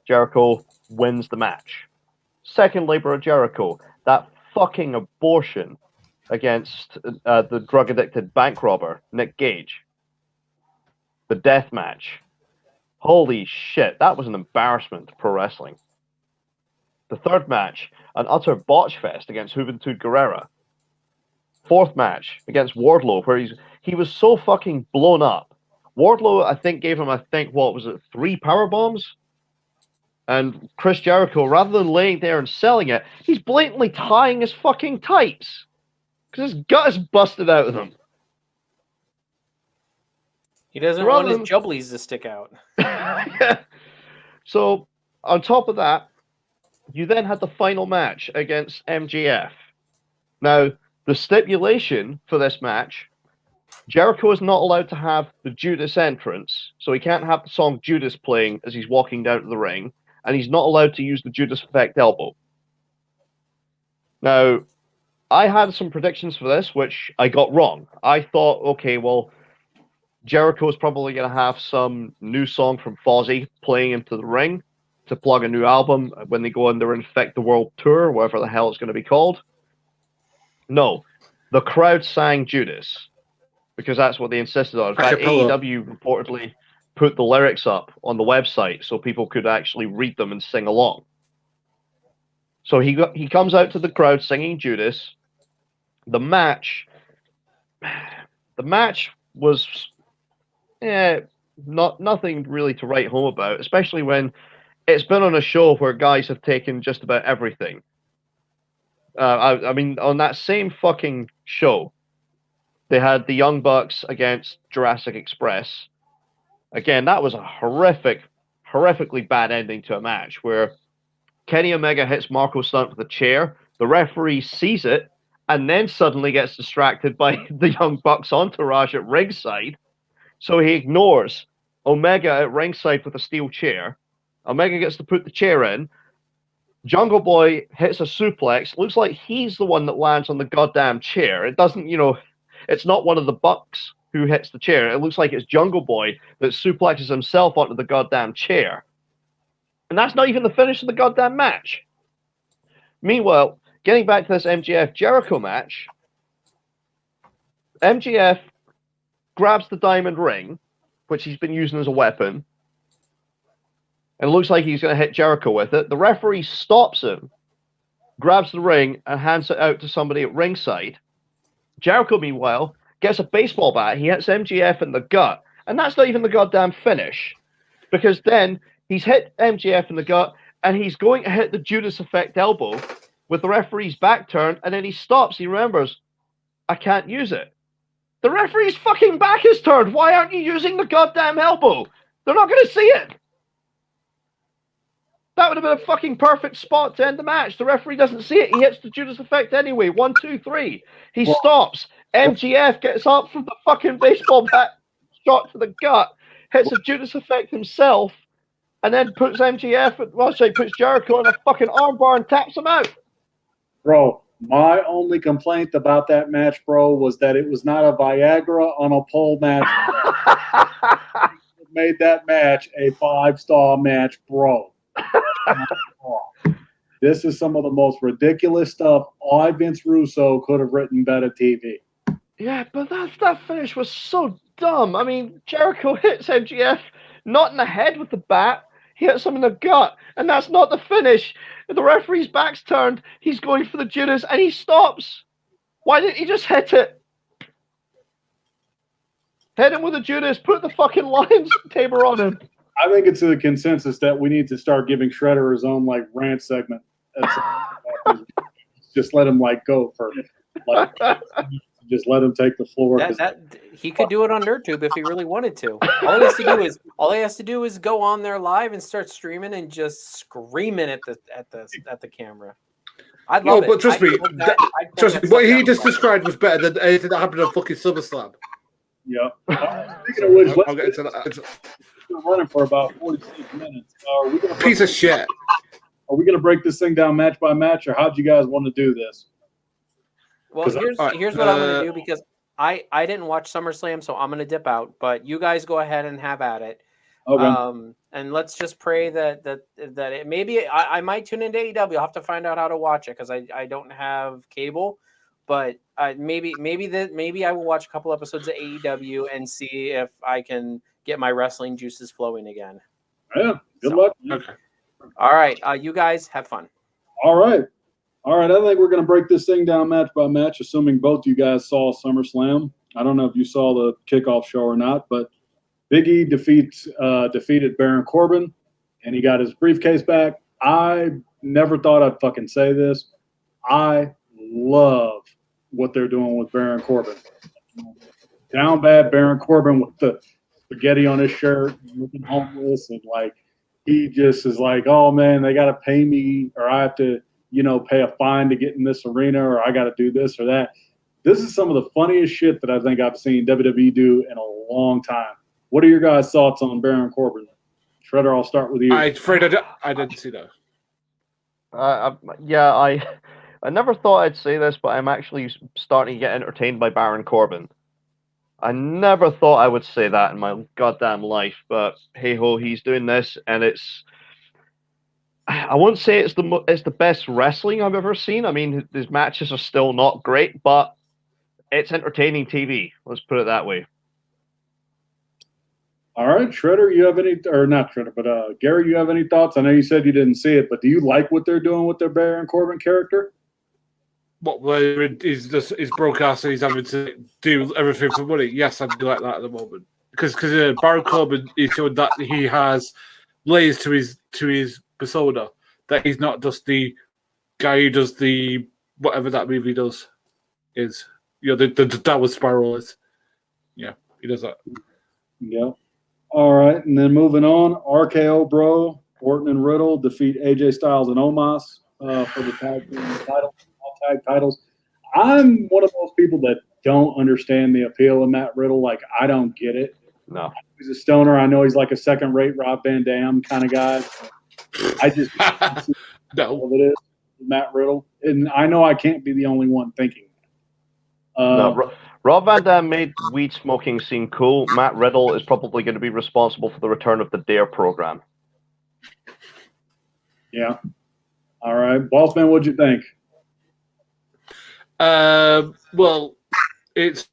Jericho wins the match. Second labor of Jericho, that fucking abortion against the drug-addicted bank robber, Nick Gage. The death match. Holy shit, that was an embarrassment to pro wrestling. The third match, an utter botch fest against Juventud Guerrera. Fourth match against Wardlow, where he was so fucking blown up. Wardlow, I think, gave him, 3 power bombs? And Chris Jericho, rather than laying there and selling it, he's blatantly tying his fucking tights. Because his gut is busted out of him. He doesn't want his jubblies to stick out. So, on top of that, you then had the final match against MJF. Now, the stipulation for this match, Jericho is not allowed to have the Judas entrance, so he can't have the song Judas playing as he's walking down to the ring, and he's not allowed to use the Judas Effect elbow. Now, I had some predictions for this, which I got wrong. I thought, okay, well, Jericho's probably going to have some new song from Fozzy playing into the ring to plug a new album when they go on their Infect the World tour, whatever the hell it's going to be called. No, the crowd sang Judas because that's what they insisted on. In fact, AEW reportedly put the lyrics up on the website so people could actually read them and sing along. So he comes out to the crowd singing Judas. The match was nothing really to write home about, especially when it's been on a show where guys have taken just about everything. I mean, on that same fucking show, they had the Young Bucks against Jurassic Express. Again, that was a horrifically bad ending to a match where Kenny Omega hits Marco Stunt with a chair, the referee sees it, and then suddenly gets distracted by the Young Bucks entourage at ringside. So he ignores Omega at ringside with a steel chair. Omega gets to put the chair in. Jungle Boy hits a suplex. Looks like he's the one that lands on the goddamn chair. It doesn't, it's not one of the Bucks who hits the chair. It looks like it's Jungle Boy that suplexes himself onto the goddamn chair. And that's not even the finish of the goddamn match. Meanwhile, getting back to this MJF Jericho match, MJF grabs the diamond ring, which he's been using as a weapon, and it looks like he's going to hit Jericho with it. The referee stops him, grabs the ring, and hands it out to somebody at ringside. Jericho, meanwhile, gets a baseball bat. He hits MJF in the gut, and that's not even the goddamn finish, because then he's hit MJF in the gut, and he's going to hit the Judas Effect elbow with the referee's back turned, and then he stops. He remembers, I can't use it. The referee's fucking back is turned. Why aren't you using the goddamn elbow? They're not going to see it. That would have been a fucking perfect spot to end the match. The referee doesn't see it. He hits the Judas Effect anyway. 1, 2, 3. He stops. MGF gets up from the fucking baseball bat, shot to the gut, hits a Judas Effect himself, and then puts puts Jericho in a fucking armbar and taps him out. Bro, my only complaint about that match, bro, was that it was not a Viagra on a pole match. It made that match a 5-star match, bro. This is some of the most ridiculous stuff Vince Russo could have written better TV. Yeah, but that finish was so dumb. I mean, Jericho hits MJF not in the head with the bat. He hits him in the gut, and that's not the finish. The referee's back's turned. He's going for the Judas, and he stops. Why didn't he just hit it? Hit him with the Judas. Put the fucking Lions taper on him. I think it's a consensus that we need to start giving Shredder his own rant segment. Just let him go for just let him take the floor. He could do it on NerdTube if he really wanted to. All he has to do is go on there live and start streaming and just screaming at the camera. I'd love it. But trust me, what he just described was better than anything that happened on fucking SummerSlam. Yeah. Speaking of which, I'll get into that. We're running for about 46 minutes. Piece of shit. Are we going to break this thing down match by match, or how'd you guys want to do this? Well, here's what I'm going to do, because I didn't watch SummerSlam, so I'm going to dip out. But you guys go ahead and have at it. Okay. And let's just pray that it maybe I might tune into AEW. I'll have to find out how to watch it because I don't have cable. But maybe I will watch a couple episodes of AEW and see if I can get my wrestling juices flowing again. Yeah. Good luck. Okay. All right. You guys have fun. All right. I think we're going to break this thing down match by match, assuming both you guys saw SummerSlam. I don't know if you saw the kickoff show or not, but Big E defeated Baron Corbin, and he got his briefcase back. I never thought I'd fucking say this. I love what they're doing with Baron Corbin. Down bad Baron Corbin with the spaghetti on his shirt, looking homeless, and he just is oh man, they got to pay me, or I have to, pay a fine to get in this arena, or I got to do this or that. This is some of the funniest shit that I think I've seen WWE do in a long time. What are your guys' thoughts on Baron Corbin? Shredder, I'll start with you. I'm afraid I didn't see that. I never thought I'd say this, but I'm actually starting to get entertained by Baron Corbin. I never thought I would say that in my goddamn life, but hey ho, he's doing this, and I won't say it's the best wrestling I've ever seen. I mean, his matches are still not great, but it's entertaining TV. Let's put it that way. All right, Shredder, you have any, or not Shredder, but Gary, you have any thoughts? I know you said you didn't see it, but do you like what they're doing with their Baron Corbin character? What, where he's broadcast and he's having to do everything for money? Yes, I do like that at the moment. Because Baron Corbin is showing that he has layers to his persona, that he's not just the guy who does the whatever that movie does is. The downward spiral is. Yeah, he does that. Yeah. All right, and then moving on, RKO Bro, Orton and Riddle defeat AJ Styles and Omos for the tag team title, all tag titles. I'm one of those people that don't understand the appeal of Matt Riddle. I don't get it. No. He's a stoner. I know he's a second-rate Rob Van Dam kind of guy. I just no. What it is, Matt Riddle. And I know I can't be the only one thinking that. No, Rob Van Dam made weed smoking seem cool. Matt Riddle is probably going to be responsible for the return of the DARE program. Yeah. All right. Bossman, what'd you think? Well, it's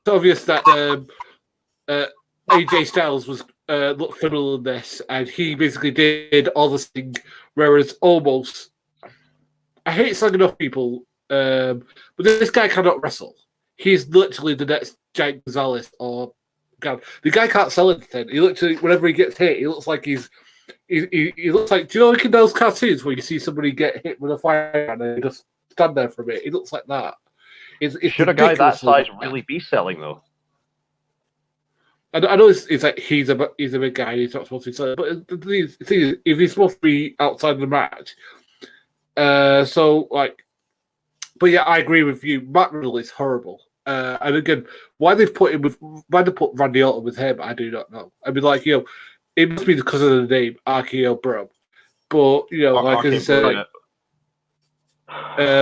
obvious that AJ Styles was look criminal in this, and he basically did all this thing, whereas almost, I hate slagging off people, but this guy cannot wrestle. He's literally the next Giant Gonzalez or God. The guy can't sell anything. He literally, whenever he gets hit, he looks like he looks like. Do you know like in those cartoons where you see somebody get hit with a fire and they just stand there for a bit? He looks like that. It's Should a guy that size bad. really be selling though? I know it's like he's a big guy. He's not supposed to be selling, but the thing is, if he's supposed to be outside of the match, so like, but yeah, I agree with you. Matt Riddle is horrible. And again, why they put Randy Orton with him, I do not know. I mean, like, you know, it must be because of the name RKO Bro. But you know, like as I said, like,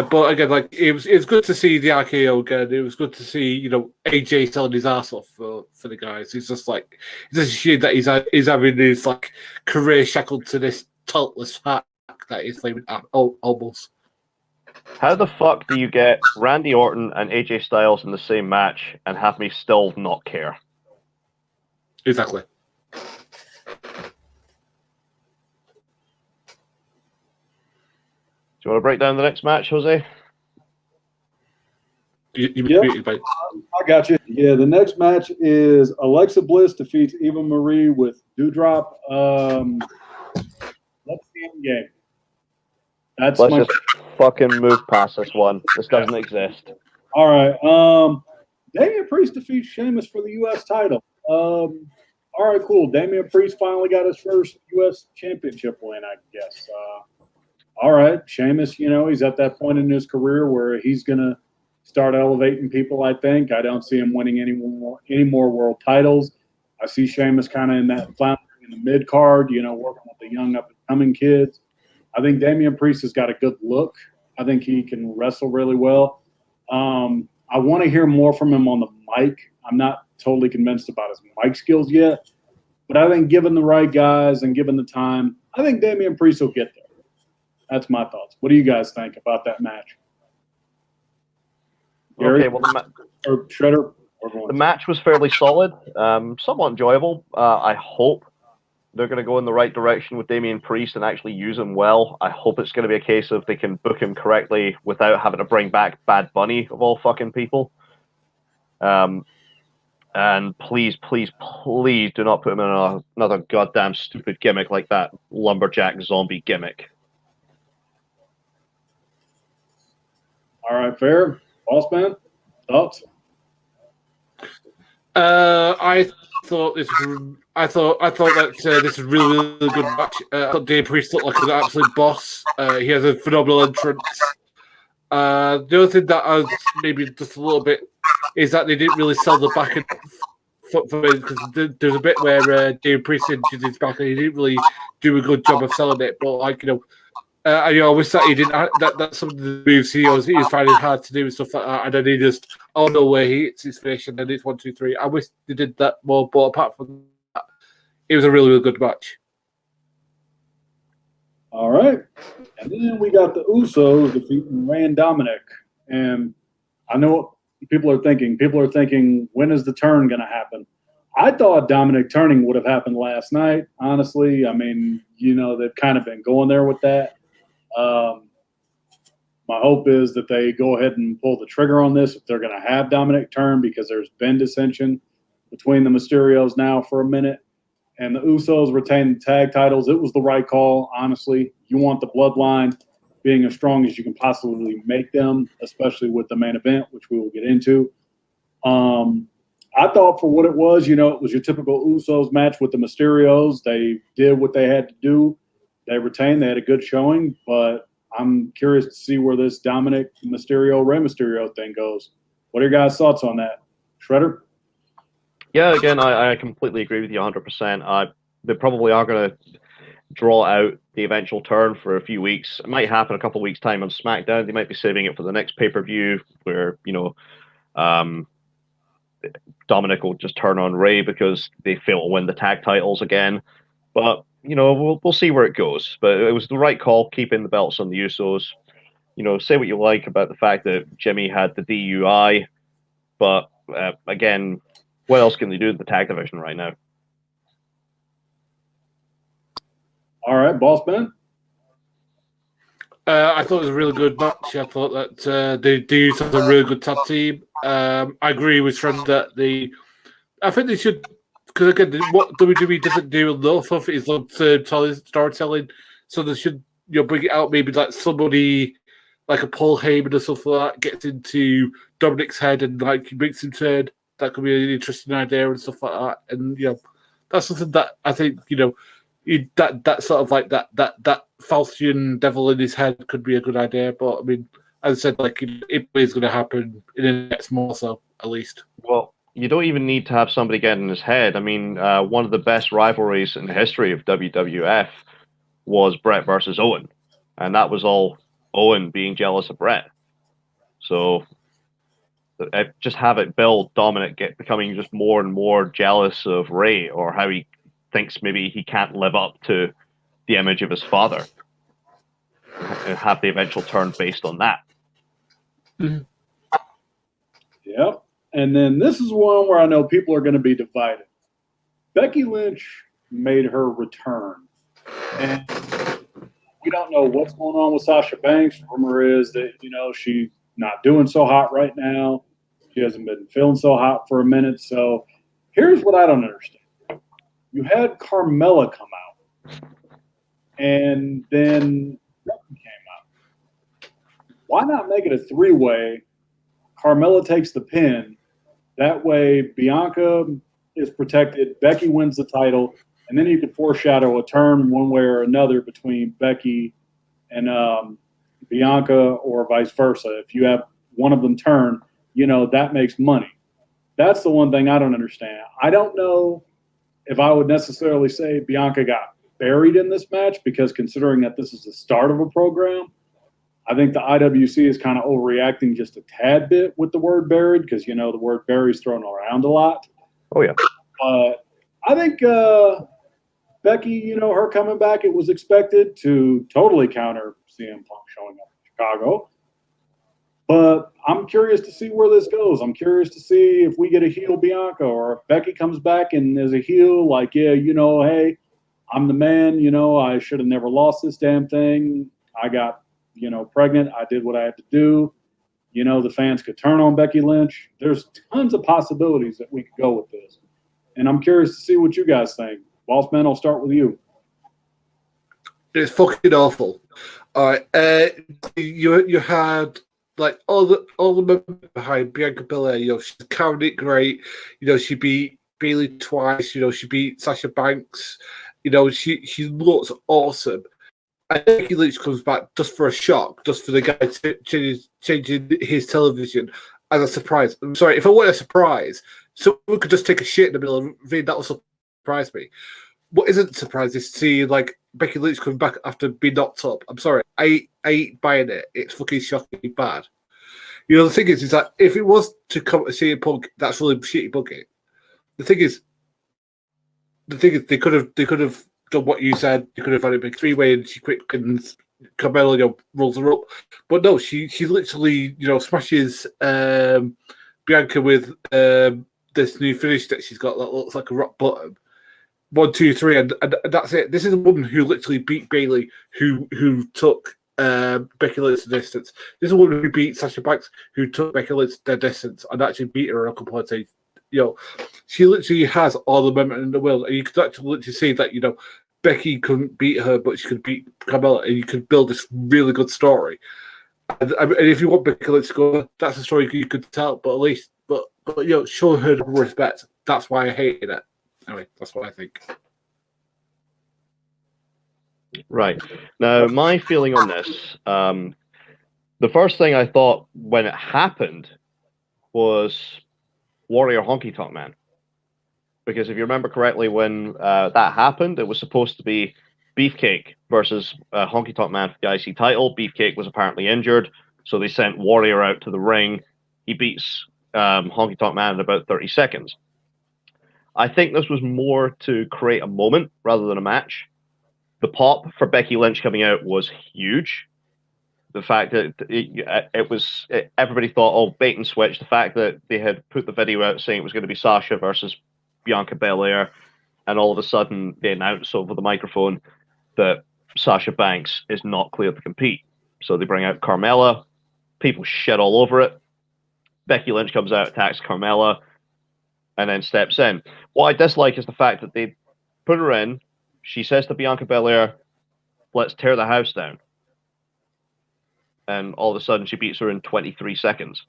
but again, like it was good to see the RKO again. It was good to see, you know, AJ selling his ass off for the guys. It's just like it's just a shame that he's having his like career shackled to this talentless fact that he's flaming almost. How the fuck do you get Randy Orton and AJ Styles in the same match and have me still not care? Exactly. Do you want to break down the next match, Jose? I got you. Yeah, the next match is Alexa Bliss defeats Eva Marie with Doudrop. Let's see end game. Let's just fucking move past this one. This doesn't exist. All right. Damian Priest defeats Sheamus for the U.S. title. All right, cool. Damian Priest finally got his first U.S. championship win, I guess. All right, Sheamus, you know, he's at that point in his career where he's going to start elevating people, I think. I don't see him winning any more world titles. I see Sheamus kind of in that floundering in the mid-card, you know, working with the young up-and-coming kids. I think Damian Priest has got a good look. I think he can wrestle really well. I want to hear more from him on the mic. I'm not totally convinced about his mic skills yet, but I think given the right guys and given the time, I think Damian Priest will get there. That's my thoughts. What do you guys think about that match? Gary? Okay, well, or Shredder? The match was fairly solid, somewhat enjoyable. I hope they're going to go in the right direction with Damian Priest and actually use him well. I hope it's going to be a case of they can book him correctly without having to bring back Bad Bunny of all fucking people. And please, please, please do not put him in another goddamn stupid gimmick like that lumberjack zombie gimmick. All right, fair. Boss man, thoughts? I thought that this was really, really good match. I thought Damian Priest looked like an absolute boss. He has a phenomenal entrance. The other thing that I was maybe just a little bit is that they didn't really sell the back end for me, because there's a bit where Damian Priest injured his back and he didn't really do a good job of selling it. But like, you know, I wish that he didn't. That some of the moves he was finding it hard to do and stuff like that. And then he just, no way, he hits his finish and then it's 1, 2, 3. I wish they did that more. But apart from that, it was a really, really good match. All right, and then we got the Usos defeating Ray and Dominic. And I know what people are thinking. People are thinking, when is the turn going to happen? I thought Dominic turning would have happened last night. Honestly, I mean, you know, they've kind of been going there with that. My hope is that they go ahead and pull the trigger on this if they're going to have Dominic turn, because there's been dissension between the Mysterios now for a minute, and the Usos retain the tag titles. It was the right call, honestly. You want the bloodline being as strong as you can possibly make them, especially with the main event, which we will get into. I thought for what it was, you know, it was your typical Usos match with the Mysterios. They did what they had to do. They retained. They had a good showing, but I'm curious to see where this Dominic Mysterio, Rey Mysterio thing goes. What are your guys' thoughts on that? Shredder? Yeah, again, I completely agree with you 100%. They probably are going to draw out the eventual turn for a few weeks. It might happen a couple of weeks' time on SmackDown. They might be saving it for the next pay-per-view where, you know, Dominic will just turn on Rey because they fail to win the tag titles again. But, you know, we'll see where it goes. But it was the right call, keeping the belts on the Usos. You know, say what you like about the fact that Jimmy had the DUI, but again, what else can they do in the tag division right now? All right, Boss Ben. I thought it was a really good match. I thought that they do have a really good tag team. I agree with Trent that I think they should, because again, what WWE doesn't do enough of is third storytelling. So they should, bring it out maybe like somebody like a Paul Heyman or something like that gets into Dominic's head and like he makes him turn. That could be an interesting idea and stuff like that. And that's something that I think that sort of like that Faustian devil in his head could be a good idea. But I mean, as I said, like it is going to happen in the next month or so, at least. Well, you don't even need to have somebody get in his head. I mean, one of the best rivalries in the history of WWF was Brett versus Owen, and that was all Owen being jealous of Brett. So just have it build Dominic becoming just more and more jealous of Ray, or how he thinks maybe he can't live up to the image of his father, and have the eventual turn based on that. Mm-hmm. Yep. And then this is one where I know people are going to be divided. Becky Lynch made her return. And we don't know what's going on with Sasha Banks. Rumor is that, she's not doing so hot right now. She hasn't been feeling so hot for a minute. So here's what I don't understand. You had Carmella come out, and then Becky came out. Why not make it a three-way? Carmella takes the pin. That way, Bianca is protected. Becky wins the title, and then you can foreshadow a turn one way or another between Becky and Bianca, or vice versa. If you have one of them turn, that makes money. That's the one thing I don't understand. I don't know if I would necessarily say Bianca got buried in this match, because considering that this is the start of a program, I think the IWC is kind of overreacting just a tad bit with the word buried, because, the word buried is thrown around a lot. Oh, yeah. But I think Becky, her coming back, it was expected to totally counter CM Punk showing up in Chicago. But I'm curious to see where this goes. I'm curious to see if we get a heel Bianca, or if Becky comes back and is a heel, like, hey, I'm the man, I should have never lost this damn thing. I got, pregnant. I did what I had to do. The fans could turn on Becky Lynch. There's tons of possibilities that we could go with this. And I'm curious to see what you guys think. Boss Man, I'll start with you. It's fucking awful. All right. You had like all the members behind Bianca Belair. She's carried it great. She beat Bayley twice. She beat Sasha Banks. She looks awesome. And Becky Lynch comes back just for a shock, just for the guy changing his television as a surprise. I'm sorry, if I want a surprise, someone could just take a shit in the middle of the ring. That will surprise me. What isn't surprising is to see like Becky Lynch coming back after being knocked up. I'm sorry, I ain't buying it. It's fucking shocking bad. The thing is that if it was to come to CM Punk, that's really shitty booking. The thing is, they could have done what you said. They could have had a big three-way, and she quick and Carmella rolls her up. But no, she literally smashes Bianca with this new finish that she's got that looks like a rock bottom. 1, 2, 3, and that's it. This is a woman who literally beat Bayley, who took Becky Lynch the distance. This is a woman who beat Sasha Banks, who took Becky Lynch the distance and actually beat her a couple of times. She literally has all the momentum in the world, and you could actually literally see that Becky couldn't beat her, but she could beat Carmella, and you could build this really good story. And if you want Becky Lynch to go, that's a story you could tell. But at least, but show her the respect. That's why I hated it. Anyway, that's what I think. Right. Now, my feeling on this, the first thing I thought when it happened was Warrior Honky Tonk Man. Because if you remember correctly, when that happened, it was supposed to be Beefcake versus Honky Tonk Man for the IC title. Beefcake was apparently injured, so they sent Warrior out to the ring. He beats Honky Tonk Man in about 30 seconds. I think this was more to create a moment rather than a match. The pop for Becky Lynch coming out was huge. The fact that everybody thought, oh, bait and switch. The fact that they had put the video out saying it was going to be Sasha versus Bianca Belair, and all of a sudden they announced over the microphone that Sasha Banks is not clear to compete. So they bring out Carmella. People shit all over it. Becky Lynch comes out, attacks Carmella, and then steps in. What I dislike is the fact that they put her in. She says to Bianca Belair, "Let's tear the house down." And all of a sudden, she beats her in 23 seconds.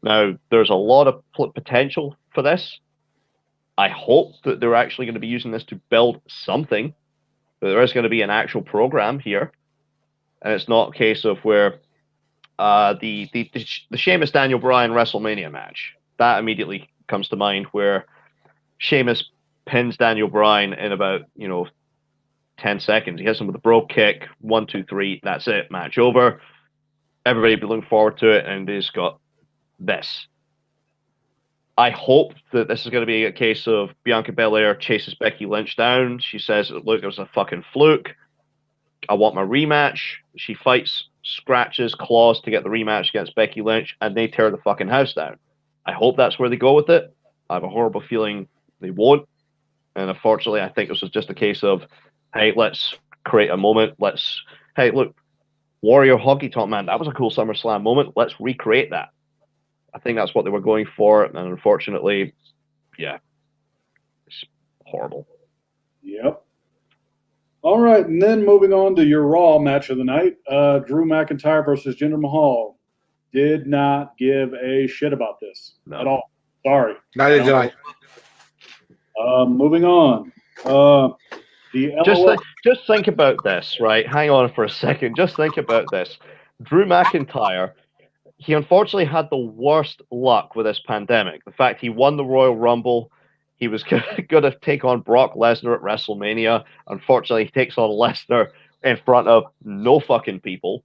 Now, there's a lot of potential for this. I hope that they're actually going to be using this to build something. That there is going to be an actual program here. And it's not a case of where the Sheamus Daniel Bryan WrestleMania match, that immediately comes to mind, where Sheamus pins Daniel Bryan in about 10 seconds. He hits him with a brogue kick, 1, 2, 3, that's it, match over. Everybody be looking forward to it, and he's got this. I hope that this is going to be a case of Bianca Belair chases Becky Lynch down. She says, "Look, it was a fucking fluke. I want my rematch." She fights, scratches, claws to get the rematch against Becky Lynch, and they tear the fucking house down. I hope that's where they go with it. I have a horrible feeling they won't. And unfortunately, I think this was just a case of, hey, let's create a moment. Hey, look, Warrior Honky Tonk Man, that was a cool SummerSlam moment. Let's recreate that. I think that's what they were going for. And unfortunately, yeah, it's horrible. Yep. All right, and then moving on to your Raw match of the night, Drew McIntyre versus Jinder Mahal. Did not give a shit about this at all. Sorry. Neither did I. Moving on. Just think about this, right? Hang on for a second. Just think about this. Drew McIntyre, he unfortunately had the worst luck with this pandemic. The fact he won the Royal Rumble, he was going to take on Brock Lesnar at WrestleMania. Unfortunately, he takes on Lesnar in front of no fucking people.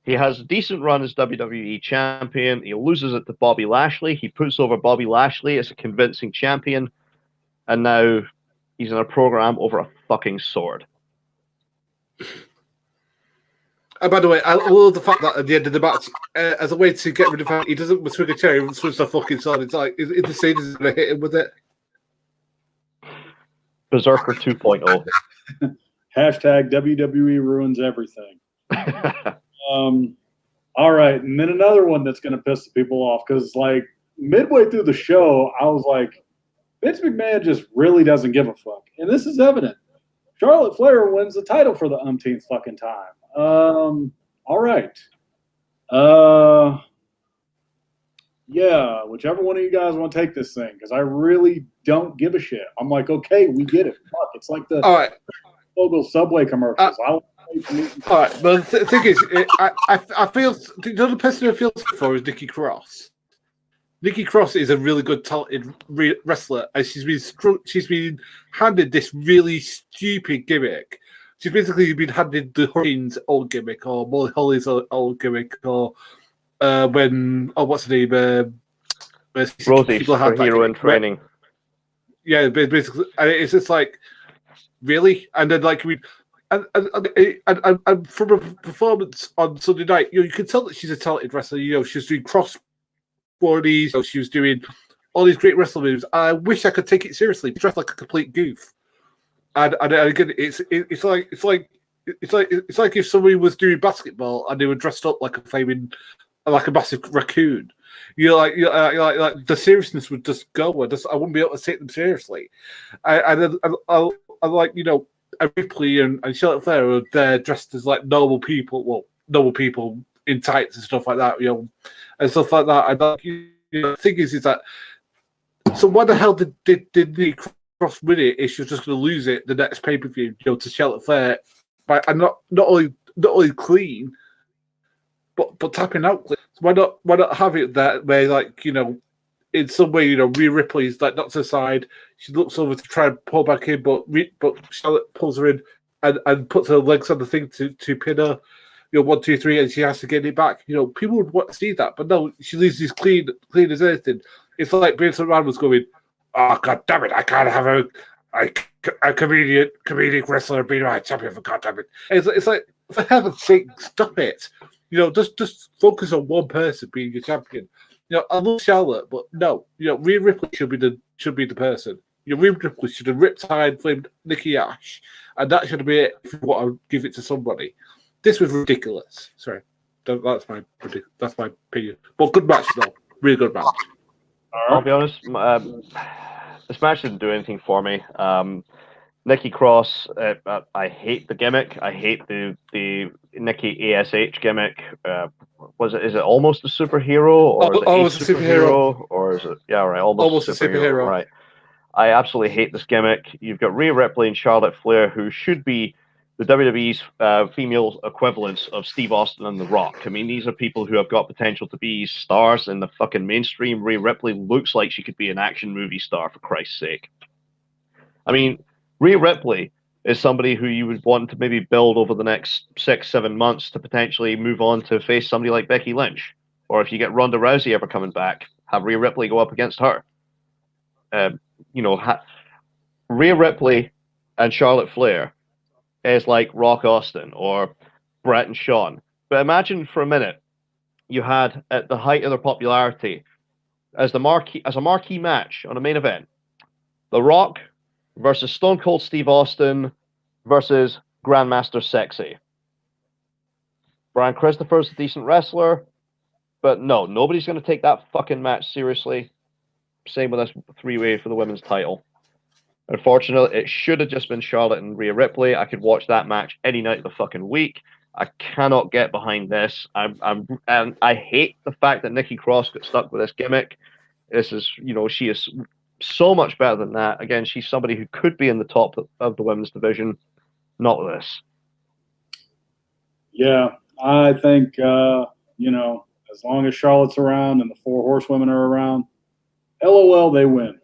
He has a decent run as WWE champion. He loses it to Bobby Lashley. He puts over Bobby Lashley as a convincing champion. And now he's in a program over a fucking sword. By the way, I love the fact that at the end of the match, as a way to get rid of him, he doesn't swing a chair, he swings a fucking sword. It's like, is the scene is going to hit him with it? Berserker 2.0. Hashtag WWE ruins everything. All right, and then another one that's going to piss the people off, because like midway through the show, I was like, Vince McMahon just really doesn't give a fuck, and this is evident. Charlotte Flair wins the title for the umpteenth fucking time. All right. Yeah, whichever one of you guys want to take this thing, because I really don't give a shit. I'm like, okay, we get it. Fuck, it's like the all right. local Subway commercials. All right, but the thing is, I feel the person who feels for is Nikki Cross. Nikki Cross is a really good, talented wrestler, and she's been handed this really stupid gimmick. She's basically been handed the Hurricane's old gimmick, or Molly Holly's old gimmick, or what's the name? Rosie for Hero in Training. Yeah, basically, and it's just like, really? And then like and from a performance on Sunday night, you can tell that she's a talented wrestler. She's doing cross bodies. She was doing all these great wrestling moves. I wish I could take it seriously. Dressed like a complete goof. And again, it's like if somebody was doing basketball and they were dressed up like a massive raccoon. Like the seriousness would just go. I wouldn't be able to take them seriously. I like Ripley and Charlotte Flair are there dressed as like normal people in tights and stuff like that, and stuff like that. And the thing is that, so why the hell did the Cross win it if she was just going to lose it the next pay per view, to Charlotte Flair, and not only clean, but tapping out clean? So why not have it that way, in some way, Rhea Ripley's like knocks her aside. She looks over to try and pull back in, but Charlotte pulls her in and puts her legs on the thing to pin her. 1, 2, 3, and she has to get it back. People would want to see that, but no, she loses clean as anything. It's like Vincent Rand was going, "Oh God damn it! I can't have a comedic wrestler being my champion for God damn it!" It's like, for heaven's sake, stop it. Just focus on one person being your champion. I love Charlotte, but no, Rhea Ripley should be the person. Rhea Ripley should have riptide flamed Nikki Ash, and that should have been it if you want to give it to somebody. This was ridiculous. Sorry, that's my opinion. But good match though, really good match. I'll be honest, this match didn't do anything for me. Nikki Cross, I hate the gimmick. I hate the Nikki ASH gimmick. Is it almost a superhero, or is it almost a superhero, or is it almost a superhero? Right. I absolutely hate this gimmick. You've got Rhea Ripley and Charlotte Flair, who should be the WWE's female equivalents of Steve Austin and The Rock. I mean, these are people who have got potential to be stars in the fucking mainstream. Rhea Ripley looks like she could be an action movie star, for Christ's sake. I mean, Rhea Ripley is somebody who you would want to maybe build over the next 6-7 months to potentially move on to face somebody like Becky Lynch. Or if you get Ronda Rousey ever coming back, have Rhea Ripley go up against her. Rhea Ripley and Charlotte Flair is like Rock Austin or Brett and Shawn. But imagine for a minute you had, at the height of their popularity, as a marquee match on a main event, The Rock versus Stone Cold Steve Austin versus Grandmaster Sexy. Brian Christopher's a decent wrestler, but no, nobody's going to take that fucking match seriously. Same with this three-way for the women's title. Unfortunately, it should have just been Charlotte and Rhea Ripley. I could watch that match any night of the fucking week. I cannot get behind this. And I hate the fact that Nikki Cross got stuck with this gimmick. This is, she is so much better than that. Again, she's somebody who could be in the top of the women's division. Not this. Yeah, I think, as long as Charlotte's around and the four horsewomen are around, LOL, they win.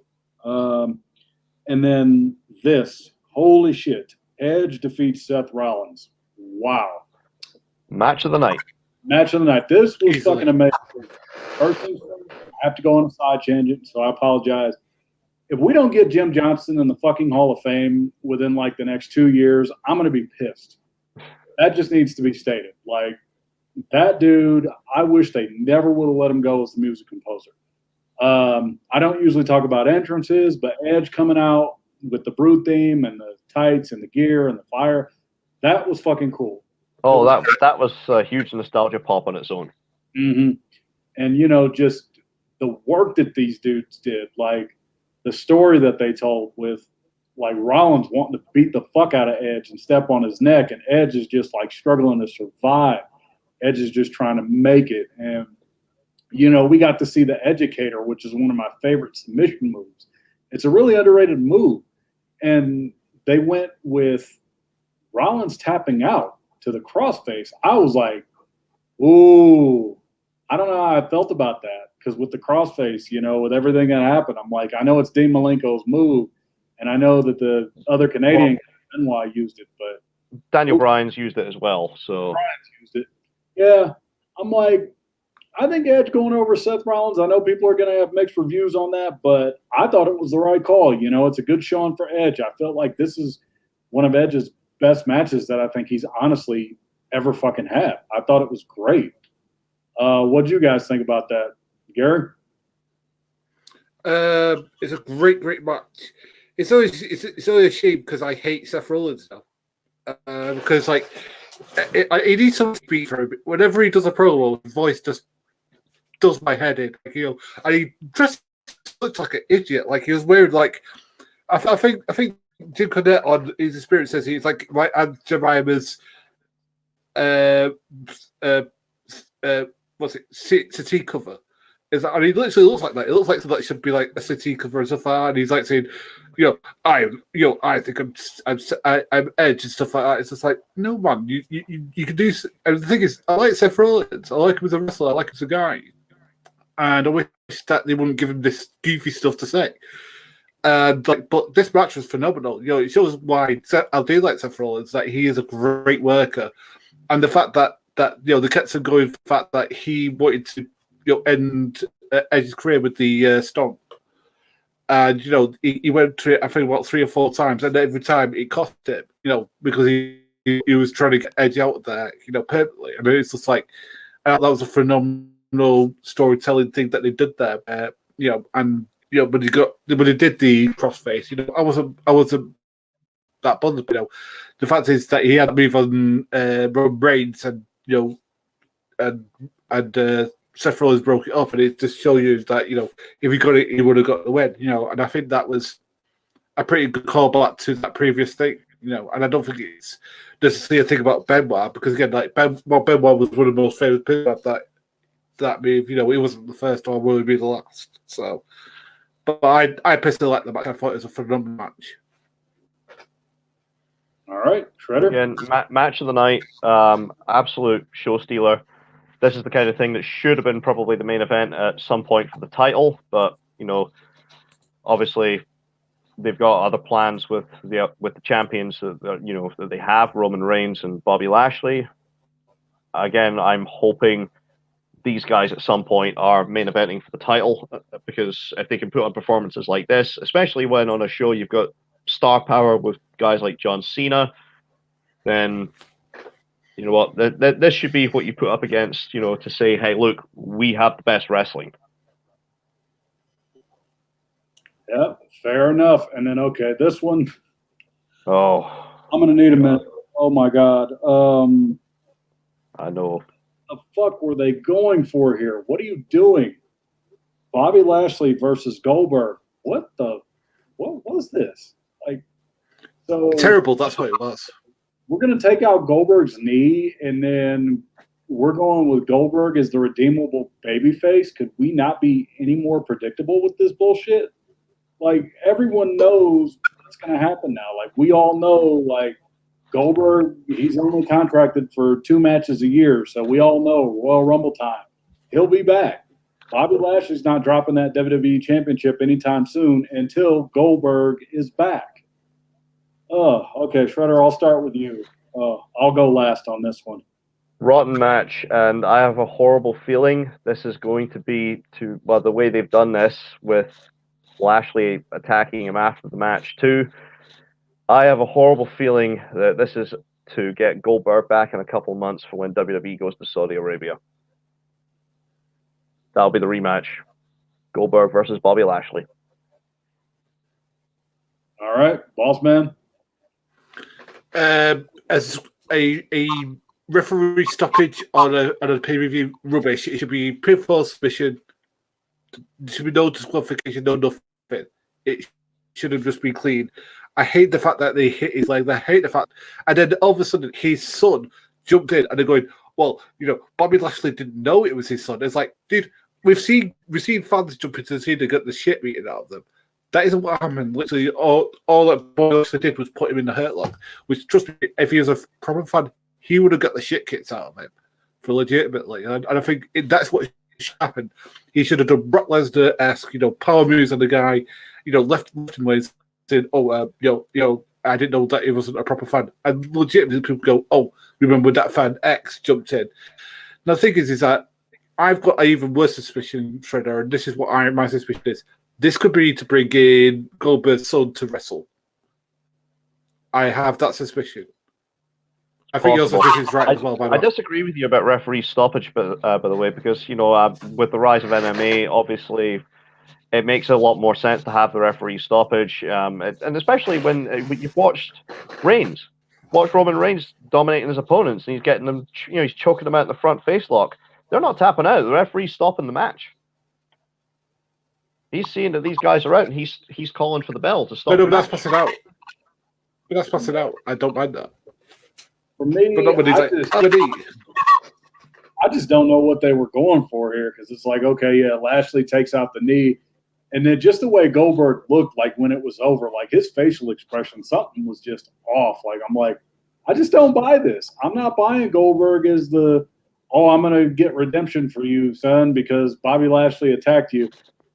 And then this, holy shit, Edge defeats Seth Rollins. Wow. Match of the night. Match of the night. This was fucking amazing. First thing, I have to go on a side tangent, so I apologize. If we don't get Jim Johnson in the fucking Hall of Fame within like the next 2 years, I'm going to be pissed. That just needs to be stated. Like, that dude, I wish they never would have let him go as the music composer. I don't usually talk about entrances, but Edge coming out with the Brood theme and the tights and the gear and the fire, that was fucking cool. Oh, that was a huge nostalgia pop on its own. Mm-hmm. And, just the work that these dudes did, like the story that they told with, like, Rollins wanting to beat the fuck out of Edge and step on his neck, and Edge is just, like, struggling to survive. Edge is just trying to make it. And, we got to see the Educator, which is one of my favorite submission moves. It's a really underrated move. And they went with Rollins tapping out to the crossface. I was like, ooh, I don't know how I felt about that. Because with the crossface, with everything that happened, I'm like, I know it's Dean Malenko's move. And I know that the other Canadian Benoit used it, but Daniel Bryan's used it as well. So Bryan's used it. Yeah. I'm like, I think Edge going over Seth Rollins, I know people are going to have mixed reviews on that, but I thought it was the right call. It's a good showing for Edge. I felt like this is one of Edge's best matches that I think he's honestly ever fucking had. I thought it was great. What do you guys think about that? Gary? It's a great match. It's always a shame because I hate Seth Rollins now. Because he needs some speed for him. Whenever he does a promo, his voice just does my head in. And he just looks like an idiot. Like he was wearing I think Jim Cornette on his experience says he's like my Aunt Jemima's settee cover. And he literally looks like that. It looks like something that should be like a settee cover and stuff like that. And he's like saying, I think I'm Edge and stuff like that. It's just like, no man, you can do. And the thing is, I like Seth Rollins. I like him as a wrestler. I like him as a guy. And I wish that they wouldn't give him this goofy stuff to say. But this match was phenomenal. It shows why I do like Seth Rollins, that he is a great worker, and the fact that they kept him going. The fact that he wanted to end Edge's career with the stomp, and he went through it, I think about 3 or 4 times, and every time it cost him, because he was trying to get Edge out there, permanently. I mean, it's just like that was a phenomenal storytelling thing that they did there, and when he did the crossface, I wasn't that bothered. The fact is that he had to move on Roman Reigns, and and Seth Rollins broke it up, and it just shows you that if he got it, he would have got the win. And I think that was a pretty good callback to that previous thing. And I don't think it's necessarily a thing about Benoit, because again, like Benoit was one of the most famous people at that move. He wasn't the first or will be the last. So, but I personally like the match. I thought it was a phenomenal match. All right, Shredder. Again, match of the night, absolute show stealer. This is the kind of thing that should have been probably the main event at some point for the title, but obviously they've got other plans with the champions that they have, Roman Reigns and Bobby Lashley. Again, I'm hoping these guys at some point are main eventing for the title, because if they can put on performances like this, especially when on a show you've got star power with guys like John Cena, then you know what, this should be what you put up against, to say, hey, look, we have the best wrestling. Yeah, fair enough. And then, okay, this one. Oh, I'm going to need a minute. Oh, my God. I know. The fuck were they going for here? What are you doing? Bobby Lashley versus Goldberg. What was this? So Terrible, that's what it was. We're going to take out Goldberg's knee, and then we're going with Goldberg as the redeemable babyface. Could we not be any more predictable with this bullshit? Everyone knows what's going to happen now. We all know, Goldberg, he's only contracted for 2 matches a year, so we all know Royal Rumble time. He'll be back. Bobby Lashley's not dropping that WWE Championship anytime soon until Goldberg is back. Okay, Shredder, I'll start with you. I'll go last on this one. Rotten match, and I have a horrible feeling this is going to be the way they've done this with Lashley attacking him after the match too. I have a horrible feeling that this is to get Goldberg back in a couple of months for when WWE goes to Saudi Arabia. That'll be the rematch. Goldberg versus Bobby Lashley. All right, boss man. As a referee stoppage on a pay-per-view, rubbish. It should be pinfall submission. There should be no disqualification, no nothing. It should have just been clean. I hate the fact that they hit his leg. I hate the fact, and then all of a sudden his son jumped in, and they're going, "Well, Bobby Lashley didn't know it was his son." It's like, dude, we've seen fans jump into the scene and get the shit beaten out of them. That isn't what happened. Literally, all that Bobby Lashley did was put him in the hurt lock. Which, trust me, if he was a proper fan, he would have got the shit kicked out of him for legitimately. And I think that's what should happen. He should have done Brock Lesnar-esque, power moves on the guy, left him ways, saying, I didn't know that he wasn't a proper fan. And legitimately people go, oh, remember that fan X jumped in. Now the thing is that I've got an even worse suspicion, Shredder, and this is what my suspicion is. This could be to bring in Goldberg's son to wrestle. I have that suspicion. I think your suspicion is right as well. I disagree with you about referee stoppage, by the way, because with the rise of MMA, obviously, it makes a lot more sense to have the referee stoppage, and especially when you've watched Reigns, Roman Reigns dominating his opponents, and he's getting them, he's choking them out in the front face lock. They're not tapping out. The referee's stopping the match. He's seeing that these guys are out, and he's calling for the bell to stop. No, that's passing out. That's passing out. I don't mind that. For me, I just don't know what they were going for here, because it's like, okay, yeah, Lashley takes out the knee, and then just the way Goldberg looked when it was over, his facial expression, something was just off. I'm like, I just don't buy this. I'm not buying Goldberg as I'm going to get redemption for you, son, because Bobby Lashley attacked you.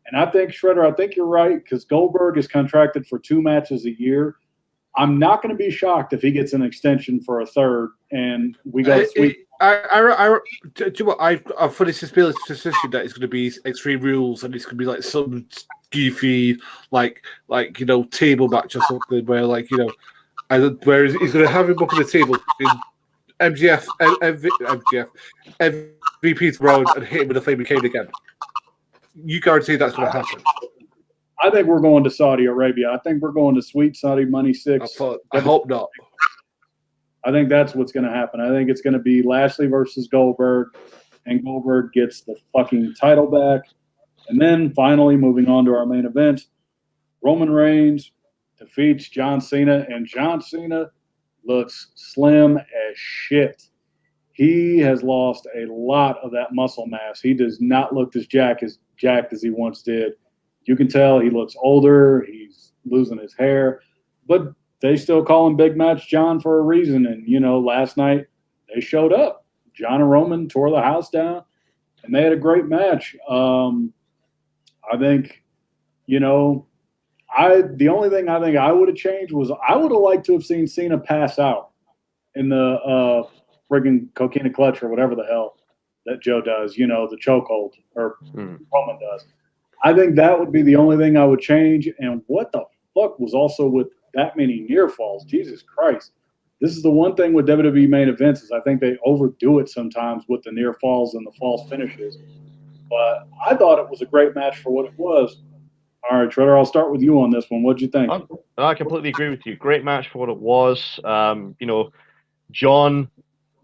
And I think, Shredder, I think you're right, because Goldberg is contracted for 2 matches a year. I'm not going to be shocked if he gets an extension for a third, and we go sweep. Do you know what? I've fully suspicion that it's going to be Extreme Rules, and it's going to be some goofy, table match or something where, where he's going to have him up on the table in MJF, MVP throne, and hit him with a flaming cane again. You guarantee that's going to happen. I think we're going to Saudi Arabia. I think we're going to Sweet Saudi Money 6. I hope not. I think that's what's going to happen. I think it's going to be Lashley versus Goldberg, and Goldberg gets the fucking title back. And then finally, moving on to our main event, Roman Reigns defeats John Cena, and John Cena looks slim as shit. He has lost a lot of that muscle mass. He does not look as jacked as he once did. You can tell he looks older. He's losing his hair. But they still call him Big Match John for a reason. And, last night they showed up. John and Roman tore the house down, and they had a great match. I think, the only thing I think I would have changed was I would have liked to have seen Cena pass out in the friggin' coquina clutch or whatever the hell that Joe does, the chokehold, or Roman does. I think that would be the only thing I would change. And what the fuck was also with that many near falls? Jesus Christ. This is the one thing with WWE main events is I think they overdo it sometimes with the near falls and the false finishes. But I thought it was a great match for what it was. All right, Treader, I'll start with you on this one. What'd you think? I completely agree with you. Great match for what it was. John,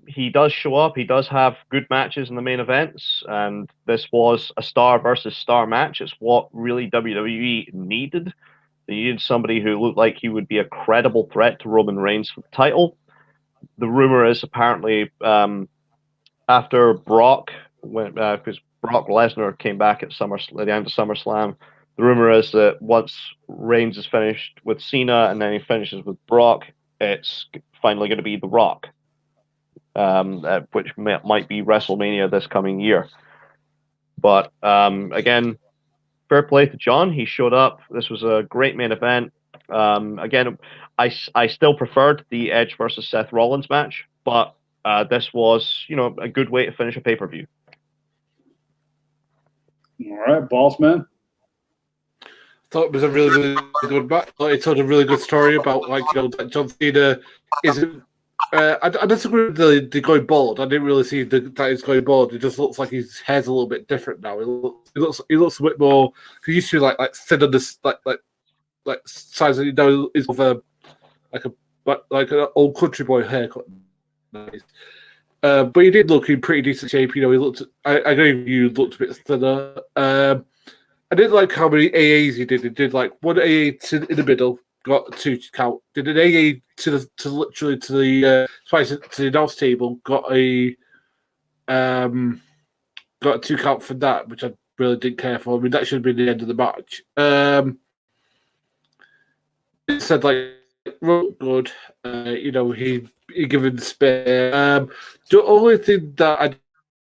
he does show up. He does have good matches in the main events, and this was a star versus star match. It's what really WWE needed. They needed somebody who looked like he would be a credible threat to Roman Reigns for the title. The rumor is apparently after Brock went, because Brock Lesnar came back at the end of SummerSlam. The rumor is that once Reigns is finished with Cena and then he finishes with Brock, it's finally going to be The Rock, which might be WrestleMania this coming year. But again, fair play to John. He showed up. This was a great main event. Again, I still preferred the Edge versus Seth Rollins match, but this was, a good way to finish a pay-per-view. All right, boss man. Thought it was a really, really good match. It told a really good story about that John Cena isn't. I disagree with the going bald. I didn't really see that he's going bald. It just looks like his hair's a little bit different now. He looks a bit more. He used to be like thin on this like size that is of a like an old country boy haircut. Nice. But he did look in pretty decent shape. He looked. I agree with you. Looked a bit thinner. I didn't like how many AAs he did. He did like one AA in the middle, got 2 count. Did an AA to the announce table, got a 2 count for that, which I really didn't care for. I mean, that should have been the end of the match. It said like good. He given the spare. The only thing that I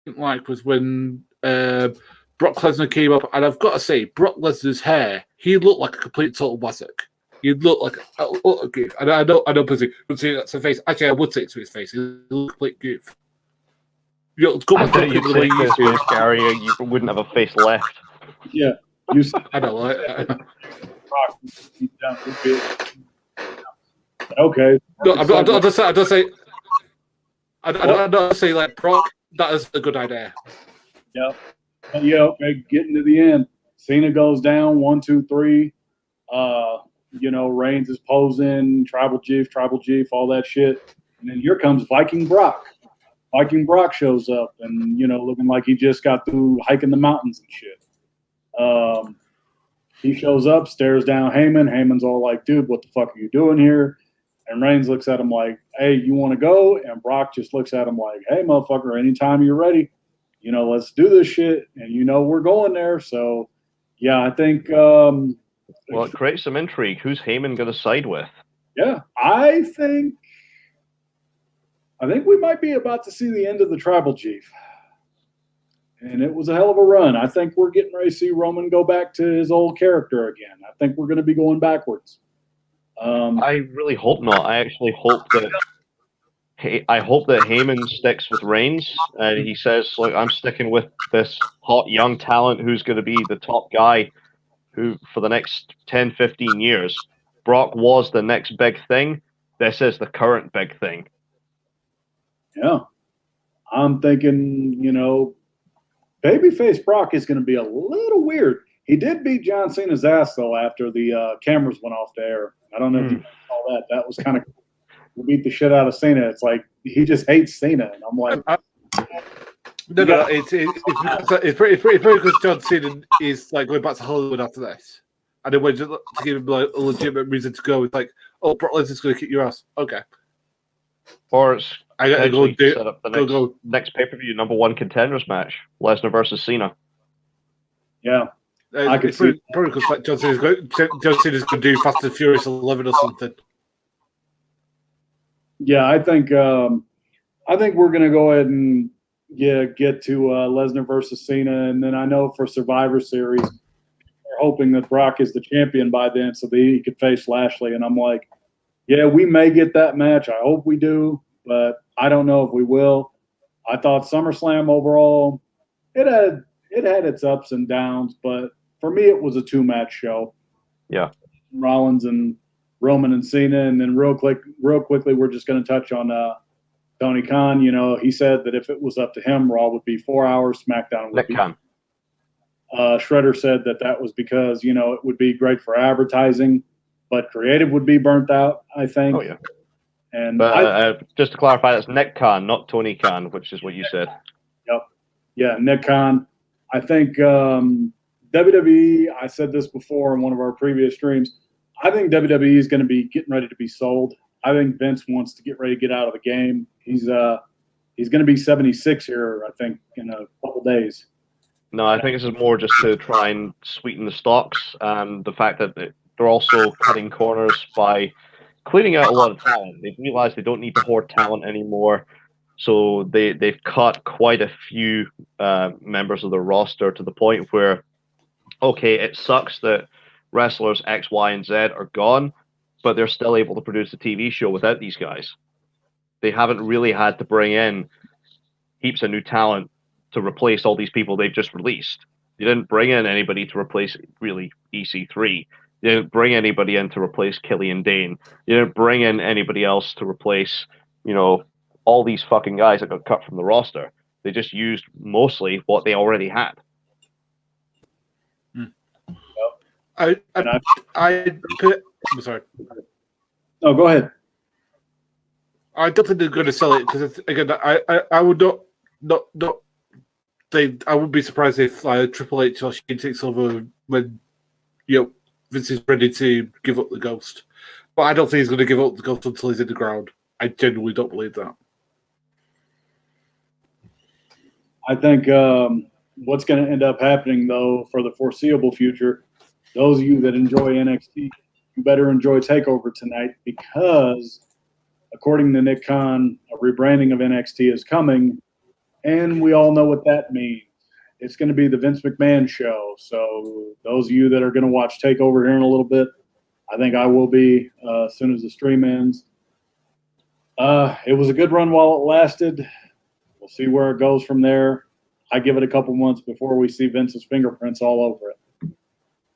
didn't like was when Brock Lesnar came up, and I've got to say, Brock Lesnar's hair, he looked like a complete total wazzock. He looked like a goof. And I know, Pussy would say that's a face. Actually, I would say it to his face. He looked like a complete goof. I bet you'd say to his face, Gary, you wouldn't have a face left. Yeah, I know. Okay. No, I'm not saying like Brock. That is a good idea. Yeah. Yeah, okay, getting to the end. Cena goes down, 1, 2, 3. Reigns is posing, tribal chief, all that shit. And then here comes Viking Brock. Viking Brock shows up and, looking like he just got through hiking the mountains and shit. He shows up, stares down Heyman. Heyman's all like, dude, what the fuck are you doing here? And Reigns looks at him like, hey, you want to go? And Brock just looks at him like, hey, motherfucker, anytime you're ready. Let's do this shit, and we're going there. So, yeah, I think. Well, it creates some intrigue. Who's Heyman going to side with? Yeah, I think we might be about to see the end of the Tribal Chief, and it was a hell of a run. I think we're getting ready to see Roman go back to his old character again. I think we're going to be going backwards. I really hope not. I actually hope that. I hope that Heyman sticks with Reigns. He says, look, I'm sticking with this hot young talent who's going to be the top guy who for the next 10, 15 years. Brock was the next big thing. This is the current big thing. Yeah. I'm thinking, babyface Brock is going to be a little weird. He did beat John Cena's ass, though, after the cameras went off the air. I don't know if you saw that. That was kind of cool. He beat the shit out of Cena. It's like he just hates Cena. And I'm like, no. It's pretty because John Cena is like going back to Hollywood after this, and then went to give him like a legitimate reason to go. It's like, oh, Brock Lesnar's going to kick your ass. Okay. Or it's I gotta go do set up the next pay-per-view number one contenders match, Lesnar versus Cena. Yeah. I could see probably because like John Cena's going to do Fast and Furious 11 or something. Yeah, I think we're going to go ahead and get to Lesnar versus Cena, and then I know for Survivor Series, we're hoping that Brock is the champion by then, so that he could face Lashley. And I'm like, yeah, we may get that match. I hope we do, but I don't know if we will. I thought SummerSlam overall, it had its ups and downs, but for me, it was a 2-match show. Yeah, Rollins and Roman and Cena, and then real quickly, we're just going to touch on Tony Khan. You know, he said that if it was up to him, Raw would be 4 hours, SmackDown would be. Khan. Shredder said that was because it would be great for advertising, but creative would be burnt out, I think. Oh yeah. And just to clarify, that's Nick Khan, not Tony Khan, which is what you said. Yep. Yeah, Nick Khan. I think WWE, I said this before in one of our previous streams, I think WWE is going to be getting ready to be sold. I think Vince wants to get ready to get out of the game. He's going to be 76 here, I think, in a couple days. No, I think this is more just to try and sweeten the stocks, and the fact that they're also cutting corners by cleaning out a lot of talent. They've realized they don't need to hoard talent anymore, so they've cut quite a few members of the roster to the point where, okay, it sucks that wrestlers X, Y, and Z are gone, but they're still able to produce a TV show without these guys. They haven't really had to bring in heaps of new talent to replace all these people they've just released. They didn't bring in anybody to replace really EC3. They didn't bring anybody in to replace Killian Dane. They didn't bring in anybody else to replace, all these fucking guys that got cut from the roster. They just used mostly what they already had. I'm sorry. No, go ahead. I don't think they're going to sell it because again, I would not think I would be surprised if Triple H or Shane takes over when Vince is ready to give up the ghost. But I don't think he's going to give up the ghost until he's in the ground. I genuinely don't believe that. I think what's going to end up happening though for the foreseeable future, those of you that enjoy NXT, you better enjoy TakeOver tonight because, according to Nick Khan, a rebranding of NXT is coming, and we all know what that means. It's going to be the Vince McMahon show. So those of you that are going to watch TakeOver here in a little bit, I think I will be as soon as the stream ends. It was a good run while it lasted. We'll see where it goes from there. I give it a couple months before we see Vince's fingerprints all over it.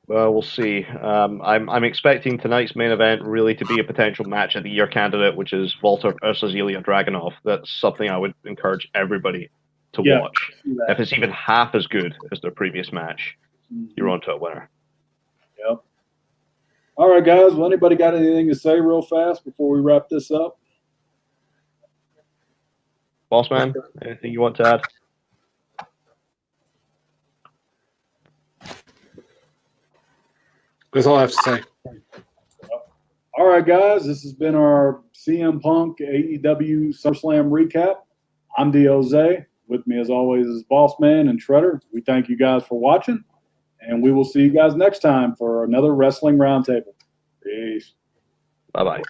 Well, we'll see. I'm expecting tonight's main event really to be a potential match of the year candidate, which is Walter versus Ilya Dragunov. That's something I would encourage everybody to watch. If it's even half as good as their previous match, you're on to a winner. Yep. All right, guys. Well, anybody got anything to say real fast before we wrap this up? Boss man, anything you want to add? That's all I have to say. All right, guys. This has been our CM Punk AEW SummerSlam recap. I'm DOZ. With me, as always, is Boss Man and Shredder. We thank you guys for watching, and we will see you guys next time for another Wrestling Roundtable. Peace. Bye-bye.